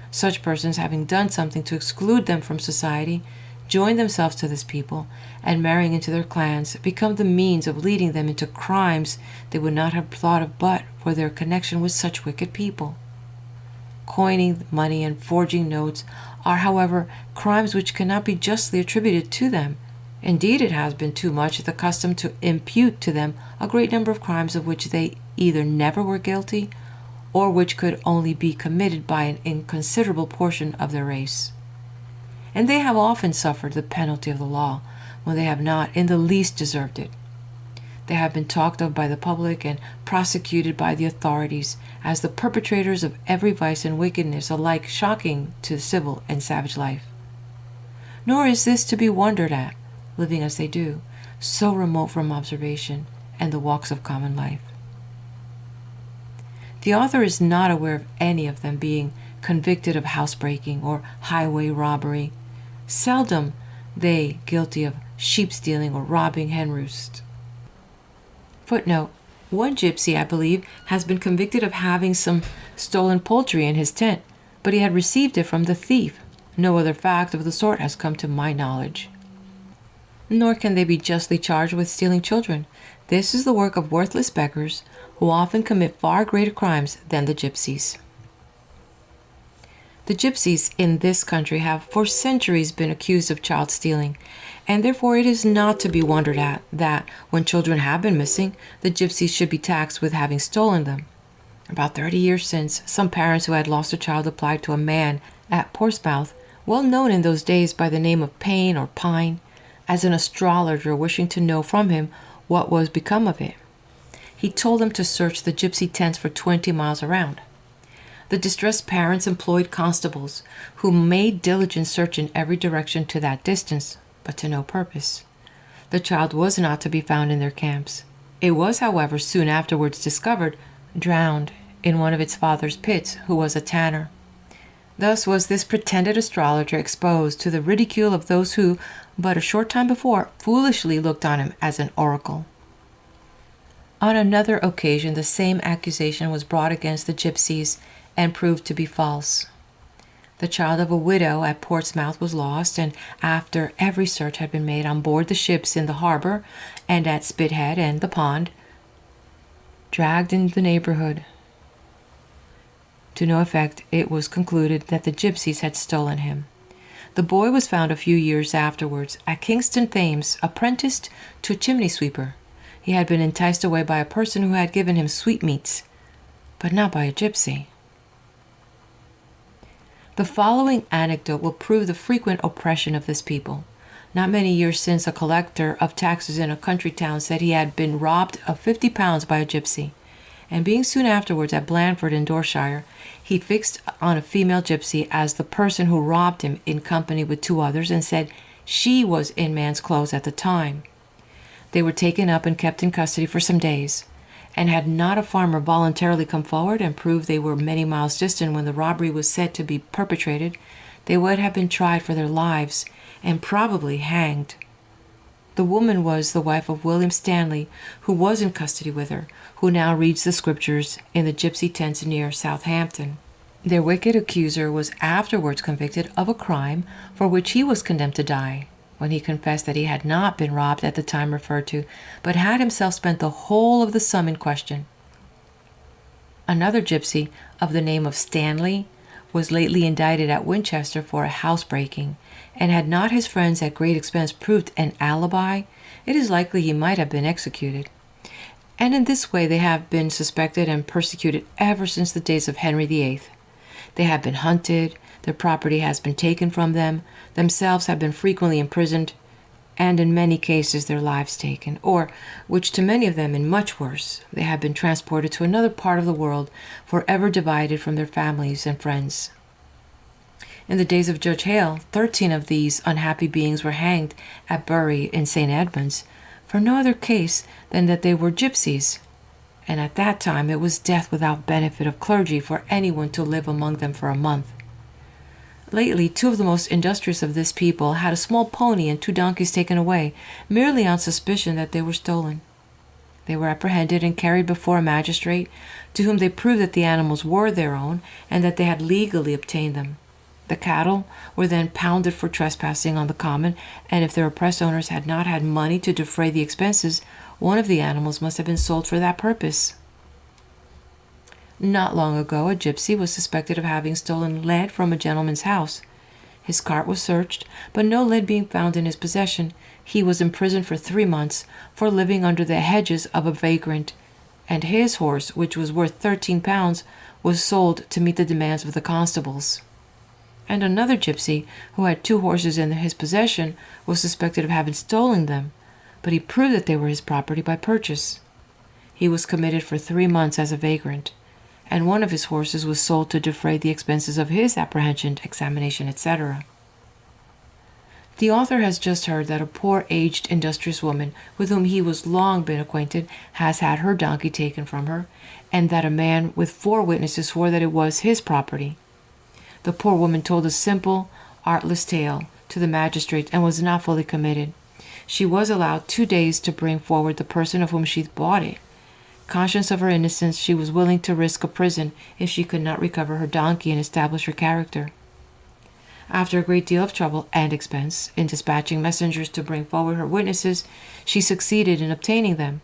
Speaker 1: Such persons, having done something to exclude them from society, join themselves to this people, and marrying into their clans, become the means of leading them into crimes they would not have thought of but for their connection with such wicked people. Coining money and forging notes are, however, crimes which cannot be justly attributed to them. Indeed, it has been too much the custom to impute to them a great number of crimes of which they either never were guilty, or which could only be committed by an inconsiderable portion of their race. And they have often suffered the penalty of the law, when they have not in the least deserved it. They have been talked of by the public and prosecuted by the authorities as the perpetrators of every vice and wickedness alike shocking to civil and savage life. Nor is this to be wondered at, living as they do, so remote from observation and the walks of common life. The author is not aware of any of them being convicted of housebreaking or highway robbery, seldom they guilty of sheep stealing or robbing hen roosts. Footnote: One gypsy, I believe, has been convicted of having some stolen poultry in his tent, but he had received it from the thief. No other fact of the sort has come to my knowledge. Nor can they be justly charged with stealing children. This is the work of worthless beggars, who often commit far greater crimes than the gypsies. The gypsies in this country have for centuries been accused of child stealing, and therefore it is not to be wondered at that, when children have been missing, the gypsies should be taxed with having stolen them. About 30 years since, some parents who had lost a child applied to a man at Portsmouth, well known in those days by the name of Pain or Pine, as an astrologer, wishing to know from him what was become of it. He told them to search the gypsy tents for 20 miles around. The distressed parents employed constables, who made diligent search in every direction to that distance, but to no purpose. The child was not to be found in their camps. It was, however, soon afterwards discovered, drowned in one of its father's pits, who was a tanner. Thus was this pretended astrologer exposed to the ridicule of those who, but a short time before, foolishly looked on him as an oracle. On another occasion, the same accusation was brought against the gypsies and proved to be false. The child of a widow at Portsmouth was lost, and after every search had been made on board the ships in the harbor and at Spithead and the pond, dragged in the neighborhood, to no effect, it was concluded that the gypsies had stolen him. The boy was found a few years afterwards at Kingston Thames, apprenticed to a chimney sweeper. He had been enticed away by a person who had given him sweetmeats, but not by a gypsy. The following anecdote will prove the frequent oppression of this people. Not many years since, a collector of taxes in a country town said he had been robbed of £50 by a gypsy, and being soon afterwards at Blandford in Dorsetshire, he fixed on a female gypsy as the person who robbed him in company with 2 others, and said she was in man's clothes at the time. They were taken up and kept in custody for some days, and had not a farmer voluntarily come forward and proved they were many miles distant when the robbery was said to be perpetrated, they would have been tried for their lives and probably hanged. The woman was the wife of William Stanley, who was in custody with her, who now reads the scriptures in the gypsy tents near Southampton. Their wicked accuser was afterwards convicted of a crime for which he was condemned to die, when he confessed that he had not been robbed at the time referred to, but had himself spent the whole of the sum in question. Another gypsy, of the name of Stanley, was lately indicted at Winchester for a housebreaking, and had not his friends at great expense proved an alibi, it is likely he might have been executed. And in this way they have been suspected and persecuted ever since the days of Henry VIII. They have been hunted, their property has been taken from them, themselves have been frequently imprisoned, and in many cases their lives taken, or, which to many of them is much worse, they have been transported to another part of the world, forever divided from their families and friends. In the days of Judge Hale, 13 of these unhappy beings were hanged at Bury in St. Edmunds, for no other case than that they were gypsies, and at that time it was death without benefit of clergy for anyone to live among them for a month. Lately, 2 of the most industrious of this people had a small pony and 2 donkeys taken away, merely on suspicion that they were stolen. They were apprehended and carried before a magistrate, to whom they proved that the animals were their own, and that they had legally obtained them. The cattle were then pounded for trespassing on the common, and if their oppressed owners had not had money to defray the expenses, one of the animals must have been sold for that purpose. Not long ago, a gypsy was suspected of having stolen lead from a gentleman's house. His cart was searched, but no lead being found in his possession, he was imprisoned for 3 months for living under the hedges of a vagrant, and his horse, which was worth £13, was sold to meet the demands of the constables. And another gypsy, who had 2 horses in his possession, was suspected of having stolen them, but he proved that they were his property by purchase. He was committed for 3 months as a vagrant, and one of his horses was sold to defray the expenses of his apprehension, examination, etc. The author has just heard that a poor, aged, industrious woman, with whom he was long been acquainted, has had her donkey taken from her, and that a man with 4 witnesses swore that it was his property. The poor woman told a simple, artless tale to the magistrate, and was not fully committed. She was allowed 2 days to bring forward the person of whom she bought it, Conscious of her innocence, she was willing to risk a prison if she could not recover her donkey and establish her character. After a great deal of trouble and expense in dispatching messengers to bring forward her witnesses, she succeeded in obtaining them.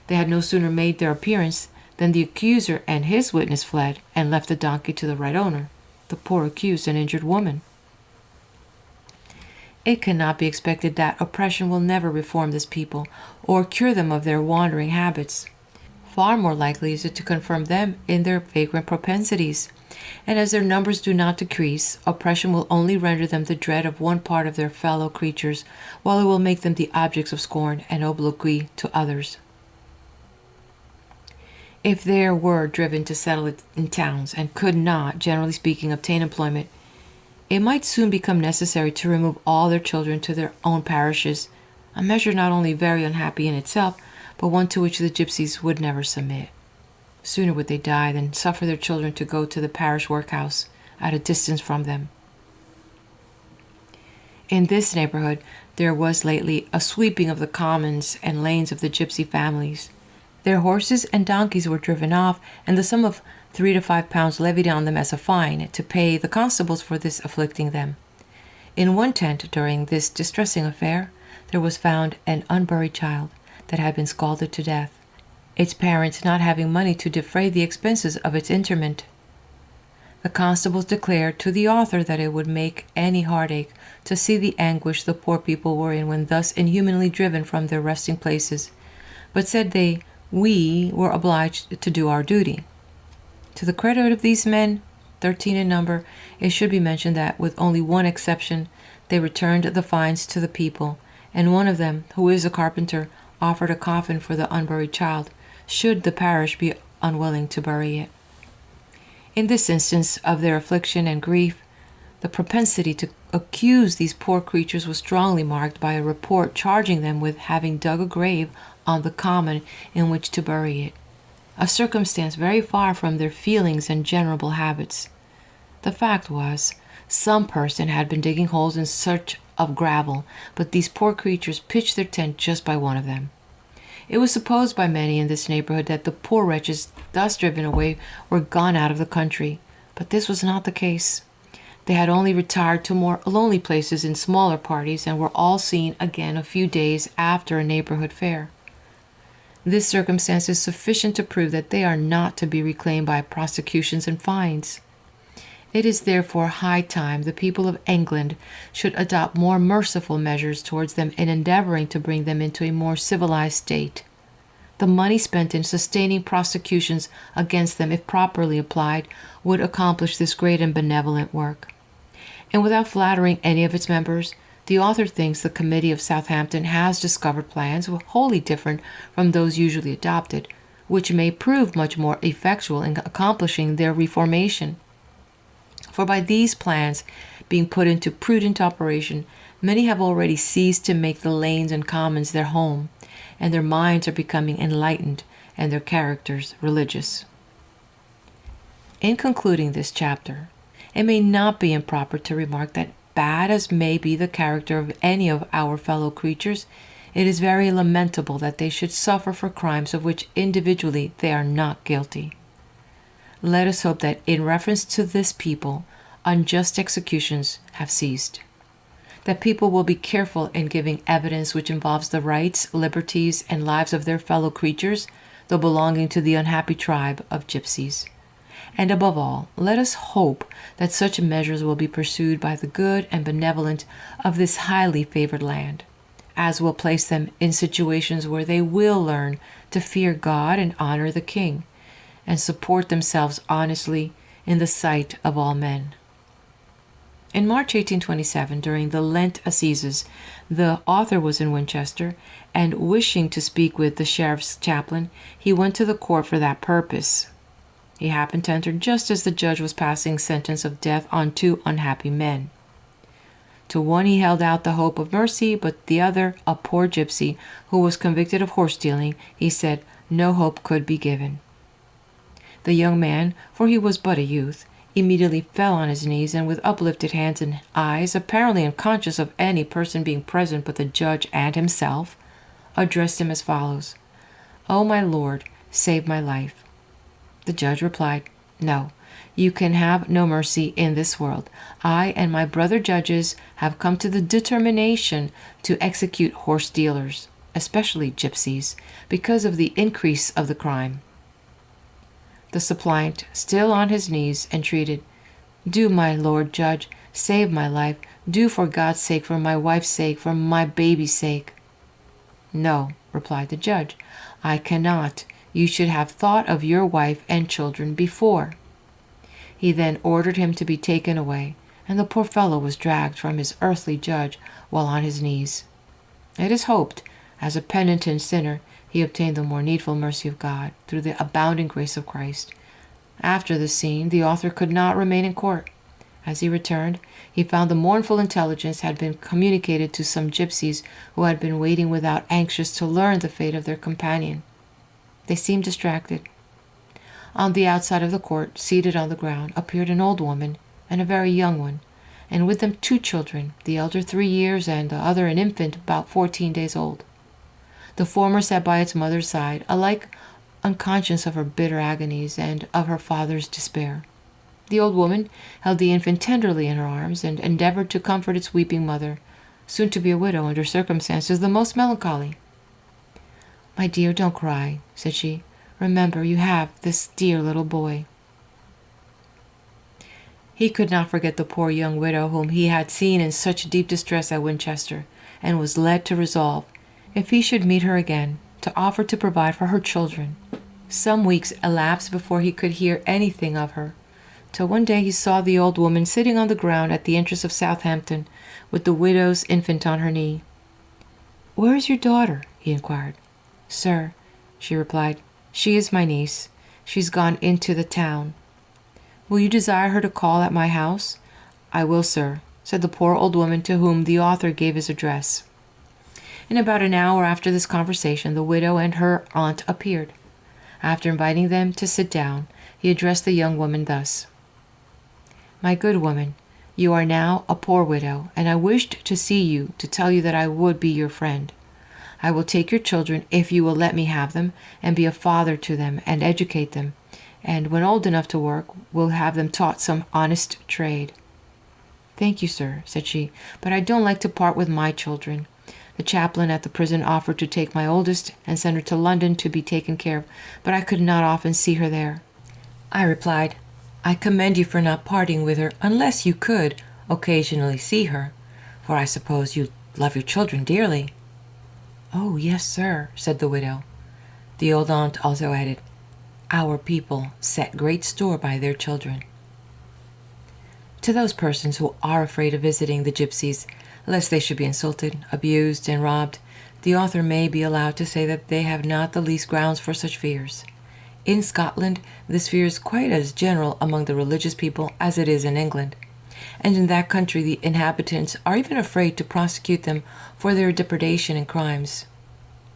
Speaker 1: They had no sooner made their appearance than the accuser and his witness fled and left the donkey to the right owner, the poor accused and injured woman. It cannot be expected that oppression will never reform this people or cure them of their wandering habits. Far more likely is it to confirm them in their vagrant propensities. And as their numbers do not decrease, oppression will only render them the dread of one part of their fellow creatures, while it will make them the objects of scorn and obloquy to others. If they were driven to settle in towns and could not, generally speaking, obtain employment, it might soon become necessary to remove all their children to their own parishes, a measure not only very unhappy in itself, but one to which the Gypsies would never submit. Sooner would they die than suffer their children to go to the parish workhouse at a distance from them. In this neighborhood, there was lately a sweeping of the commons and lanes of the Gypsy families. Their horses and donkeys were driven off, and the sum of 3 to 5 pounds levied on them as a fine to pay the constables for this afflicting them. In one tent during this distressing affair, there was found an unburied child that had been scalded to death, its parents not having money to defray the expenses of its interment. The constables declared to the author that it would make any heartache to see the anguish the poor people were in when thus inhumanly driven from their resting places, but said we were obliged to do our duty. To the credit of these men, 13 in number, it should be mentioned that, with only one exception, they returned the fines to the people, and one of them, who is a carpenter, offered a coffin for the unburied child, should the parish be unwilling to bury it. In this instance of their affliction and grief, the propensity to accuse these poor creatures was strongly marked by a report charging them with having dug a grave on the common in which to bury it, a circumstance very far from their feelings and general habits. The fact was, some person had been digging holes in search of gravel, but these poor creatures pitched their tent just by one of them. It was supposed by many in this neighborhood that the poor wretches thus driven away were gone out of the country, but this was not the case. They had only retired to more lonely places in smaller parties and were all seen again a few days after a neighborhood fair. This circumstance is sufficient to prove that they are not to be reclaimed by prosecutions and fines. It is therefore high time the people of England should adopt more merciful measures towards them in endeavoring to bring them into a more civilized state. The money spent in sustaining prosecutions against them, if properly applied, would accomplish this great and benevolent work. And without flattering any of its members, the author thinks the Committee of Southampton has discovered plans wholly different from those usually adopted, which may prove much more effectual in accomplishing their reformation. For by these plans being put into prudent operation, many have already ceased to make the lanes and commons their home, and their minds are becoming enlightened and their characters religious. In concluding this chapter, it may not be improper to remark that, bad as may be the character of any of our fellow creatures, it is very lamentable that they should suffer for crimes of which individually they are not guilty. Let us hope that in reference to this people, unjust executions have ceased. That people will be careful in giving evidence which involves the rights, liberties, and lives of their fellow creatures, though belonging to the unhappy tribe of Gypsies. And above all, let us hope that such measures will be pursued by the good and benevolent of this highly favored land, as will place them in situations where they will learn to fear God and honor the King, and support themselves honestly in the sight of all men. In March 1827, during the Lent Assizes, the author was in Winchester, and wishing to speak with the sheriff's chaplain, he went to the court for that purpose. He happened to enter just as the judge was passing sentence of death on 2 unhappy men. To one he held out the hope of mercy, but the other, a poor gypsy who was convicted of horse stealing, he said no hope could be given. The young man, for he was but a youth, immediately fell on his knees, and with uplifted hands and eyes, apparently unconscious of any person being present but the judge and himself, addressed him as follows: "O my lord, save my life." The judge replied, "No, you can have no mercy in this world. I and my brother judges have come to the determination to execute horse dealers, especially gypsies, because of the increase of the crime." The suppliant, still on his knees, entreated, "Do, my lord judge, save my life. Do for God's sake, for my wife's sake, for my baby's sake." "No," replied the judge, "I cannot. You should have thought of your wife and children before." He then ordered him to be taken away, and the poor fellow was dragged from his earthly judge while on his knees. It is hoped, as a penitent sinner, he obtained the more needful mercy of God through the abounding grace of Christ. After this scene, the author could not remain in court. As he returned, he found the mournful intelligence had been communicated to some gypsies who had been waiting without, anxious to learn the fate of their companion. They seemed distracted. On the outside of the court, seated on the ground, appeared an old woman and a very young one, and with them 2 children, the elder 3 years and the other an infant about 14 days old. The former sat by its mother's side, alike unconscious of her bitter agonies and of her father's despair. The old woman held the infant tenderly in her arms and endeavored to comfort its weeping mother, soon to be a widow under circumstances the most melancholy. "My dear, don't cry," said she. "Remember, you have this dear little boy." He could not forget the poor young widow whom he had seen in such deep distress at Winchester, and was led to resolve, if he should meet her again, to offer to provide for her children. Some weeks elapsed before he could hear anything of her, till one day he saw the old woman sitting on the ground at the entrance of Southampton, with the widow's infant on her knee. "Where is your daughter?" he inquired. "Sir," she replied, "she is my niece. She's gone into the town." "Will you desire her to call at my house?" "I will, sir," said the poor old woman, to whom the author gave his address. In about an hour after this conversation, the widow and her aunt appeared. After inviting them to sit down, he addressed the young woman thus: "My good woman, you are now a poor widow, and I wished to see you to tell you that I would be your friend. I will take your children, if you will let me have them, and be a father to them and educate them, and when old enough to work, will have them taught some honest trade." "Thank you, sir," said she, "but I don't like to part with my children. The chaplain at the prison offered to take my oldest and send her to London to be taken care of, but I could not often see her there." I replied, "I commend you for not parting with her unless you could occasionally see her, for I suppose you love your children dearly." "Oh, yes, sir," said the widow. The old aunt also added, "Our people set great store by their children." To those persons who are afraid of visiting the gypsies, lest they should be insulted, abused, and robbed, the author may be allowed to say that they have not the least grounds for such fears. In Scotland, this fear is quite as general among the religious people as it is in England, and in that country the inhabitants are even afraid to prosecute them for their depredation and crimes.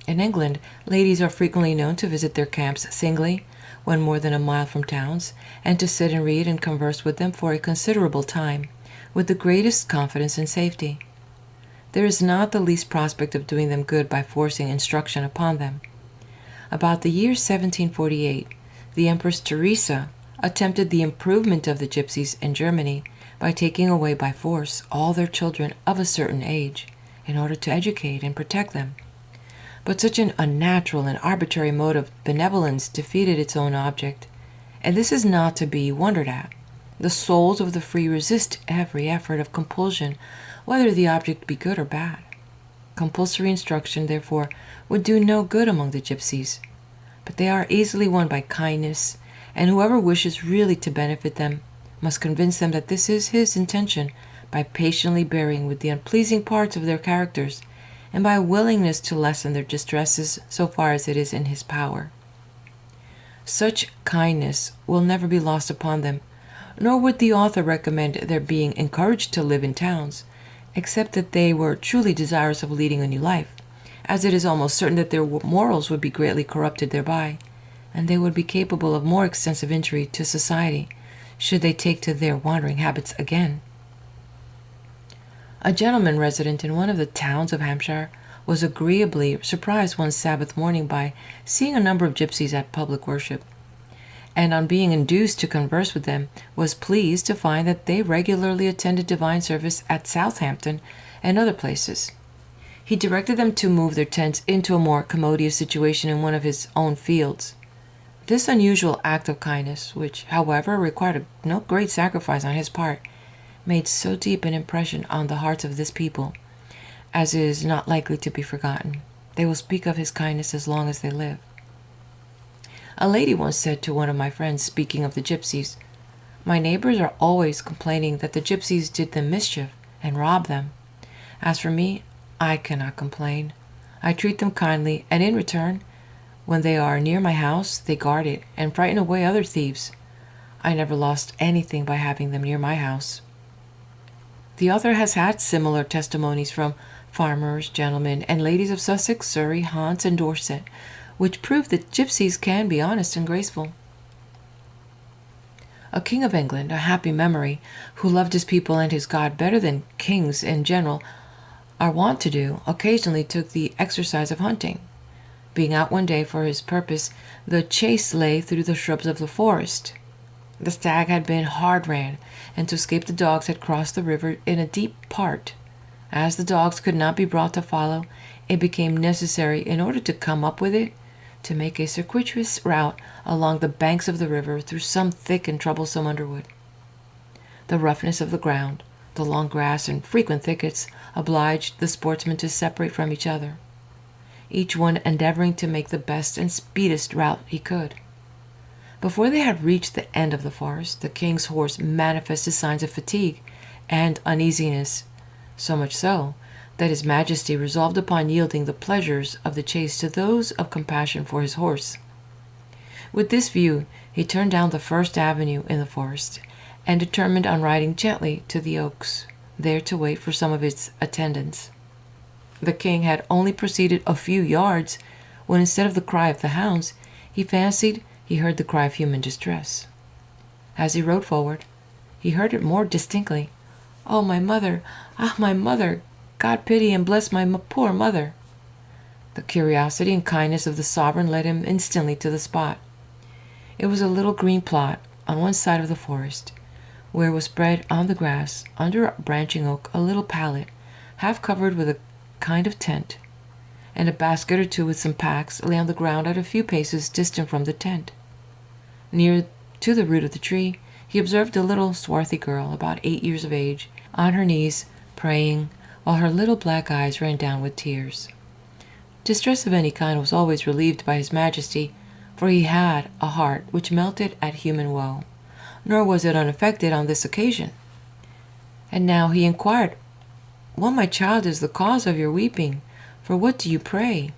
Speaker 1: In England, ladies are frequently known to visit their camps singly, when more than a mile from towns, and to sit and read and converse with them for a considerable time, with the greatest confidence and safety. There is not the least prospect of doing them good by forcing instruction upon them. About the year 1748, the Empress Teresa attempted the improvement of the gypsies in Germany by taking away by force all their children of a certain age, in order to educate and protect them. But such an unnatural and arbitrary mode of benevolence defeated its own object, and this is not to be wondered at. The souls of the free resist every effort of compulsion, whether the object be good or bad. Compulsory instruction, therefore, would do no good among the gypsies, but they are easily won by kindness, and whoever wishes really to benefit them must convince them that this is his intention by patiently bearing with the unpleasing parts of their characters, and by a willingness to lessen their distresses so far as it is in his power. Such kindness will never be lost upon them, nor would the author recommend their being encouraged to live in towns, except that they were truly desirous of leading a new life, as it is almost certain that their morals would be greatly corrupted thereby, and they would be capable of more extensive injury to society, should they take to their wandering habits again. A gentleman resident in one of the towns of Hampshire was agreeably surprised one Sabbath morning by seeing a number of gypsies at public worship, and on being induced to converse with them, was pleased to find that they regularly attended divine service at Southampton and other places. He directed them to move their tents into a more commodious situation in one of his own fields. This unusual act of kindness, which, however, required no great sacrifice on his part, made so deep an impression on the hearts of this people, as is not likely to be forgotten. They will speak of his kindness as long as they live. A lady once said to one of my friends, speaking of the gypsies, "My neighbors are always complaining that the gypsies did them mischief and robbed them. As for me, I cannot complain. I treat them kindly, and in return, when they are near my house, they guard it and frighten away other thieves. I never lost anything by having them near my house." The author has had similar testimonies from farmers, gentlemen, and ladies of Sussex, Surrey, Hants, and Dorset, which prove that gypsies can be honest and graceful. A king of England, a happy memory, who loved his people and his God better than kings in general are wont to do, occasionally took the exercise of hunting. Being out one day for his purpose, the chase lay through the shrubs of the forest. The stag had been hard ran, and to escape the dogs had crossed the river in a deep part. As the dogs could not be brought to follow, it became necessary, in order to come up with it, to make a circuitous route along the banks of the river through some thick and troublesome underwood. The roughness of the ground, the long grass, and frequent thickets obliged the sportsmen to separate from each other, each one endeavoring to make the best and speediest route he could. Before they had reached the end of the forest, the king's horse manifested signs of fatigue and uneasiness, so much so that his majesty resolved upon yielding the pleasures of the chase to those of compassion for his horse. With this view, he turned down the first avenue in the forest, and determined on riding gently to the oaks, there to wait for some of its attendants. The king had only proceeded a few yards, when instead of the cry of the hounds, he fancied he heard the cry of human distress. As he rode forward, he heard it more distinctly. "Oh, my mother! Ah, my mother! God pity and bless my poor mother!" The curiosity and kindness of the sovereign led him instantly to the spot. It was a little green plot on one side of the forest, where was spread on the grass, under a branching oak, a little pallet, half covered with a kind of tent, and a basket or two with some packs lay on the ground at a few paces distant from the tent. Near to the root of the tree, he observed a little swarthy girl, about 8 years of age, on her knees, praying, while her little black eyes ran down with tears. Distress of any kind was always relieved by his majesty, for he had a heart which melted at human woe, nor was it unaffected on this occasion. And now he inquired, "What, my child, is the cause of your weeping? For what do you pray?"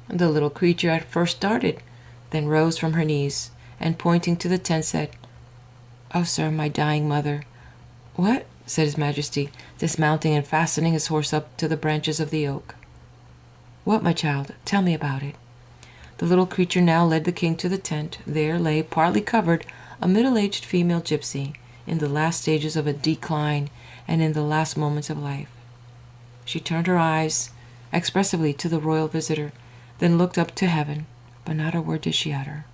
Speaker 1: The little creature at first started, then rose from her knees, and pointing to the tent said, "Oh, sir, my dying mother." "What?" said his majesty, dismounting and fastening his horse up to the branches of the oak. "What, my child? Tell me about it." The little creature now led the king to the tent. There lay, partly covered, a middle-aged female gypsy, in the last stages of a decline and in the last moments of life. She turned her eyes expressively to the royal visitor, then looked up to heaven, but not a word did she utter.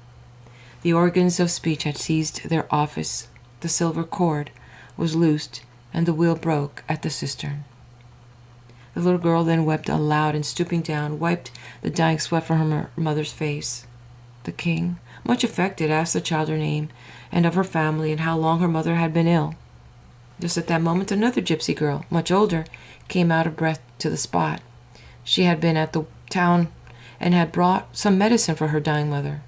Speaker 1: The organs of speech had ceased their office, the silver cord was loosed, and the wheel broke at the cistern. The little girl then wept aloud, and stooping down, wiped the dying sweat from her mother's face. The king, much affected, asked the child her name, and of her family, and how long her mother had been ill. Just at that moment another gypsy girl, much older, came out of breath to the spot. She had been at the town and had brought some medicine for her dying mother.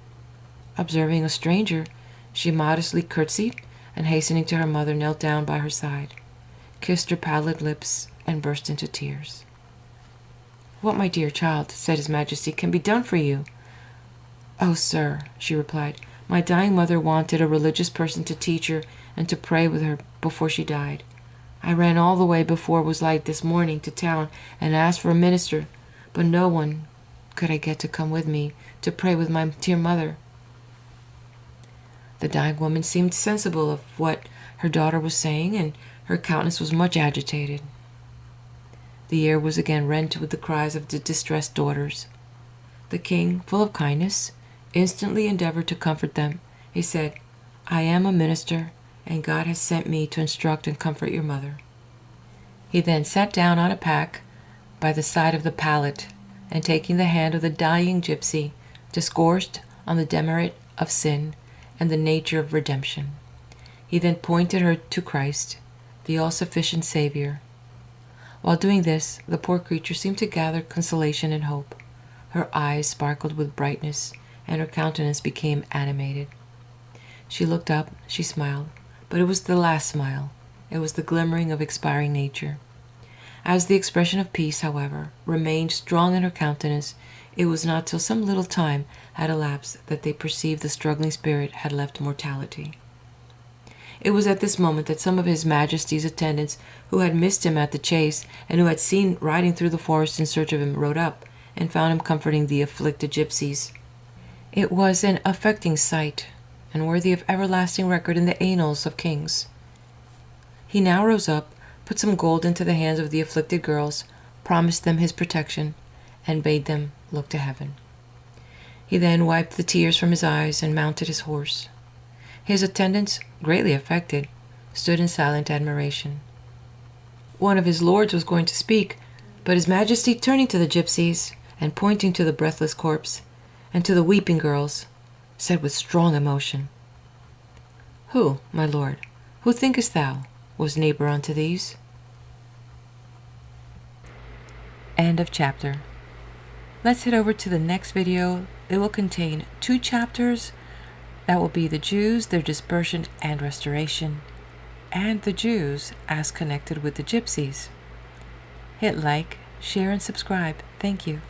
Speaker 1: Observing a stranger, she modestly curtsied, and hastening to her mother, knelt down by her side, kissed her pallid lips, and burst into tears. "What, my dear child," said his majesty, "can be done for you?" "Oh, sir," she replied, "my dying mother wanted a religious person to teach her and to pray with her before she died. I ran all the way before it was light this morning to town and asked for a minister, but no one could I get to come with me to pray with my dear mother." The dying woman seemed sensible of what her daughter was saying, and her countenance was much agitated. The air was again rent with the cries of the distressed daughters. The king, full of kindness, instantly endeavored to comfort them. He said, "I am a minister, and God has sent me to instruct and comfort your mother." He then sat down on a pack by the side of the pallet, and taking the hand of the dying gypsy, discoursed on the demerit of sin and the nature of redemption. He then pointed her to Christ, the all-sufficient Savior. While doing this, the poor creature seemed to gather consolation and hope. Her eyes sparkled with brightness, and her countenance became animated. She looked up, she smiled, but it was the last smile. It was the glimmering of expiring nature. As the expression of peace, however, remained strong in her countenance, it was not till some little time had elapsed that they perceived the struggling spirit had left mortality. It was at this moment that some of His Majesty's attendants, who had missed him at the chase, and who had seen riding through the forest in search of him, rode up, and found him comforting the afflicted gypsies. It was an affecting sight, and worthy of everlasting record in the annals of kings. He now rose up, put some gold into the hands of the afflicted girls, promised them his protection, and bade them look to heaven. He then wiped the tears from his eyes and mounted his horse. His attendants, greatly affected, stood in silent admiration. One of his lords was going to speak, but His Majesty, turning to the gypsies and pointing to the breathless corpse and to the weeping girls, said with strong emotion, "Who, my lord, who thinkest thou was neighbor unto these?" End of chapter. Let's head over to the next video. It will contain 2 chapters. That will be the Jews, their dispersion and restoration, and the Jews as connected with the Gypsies. Hit like, share, and subscribe. Thank you.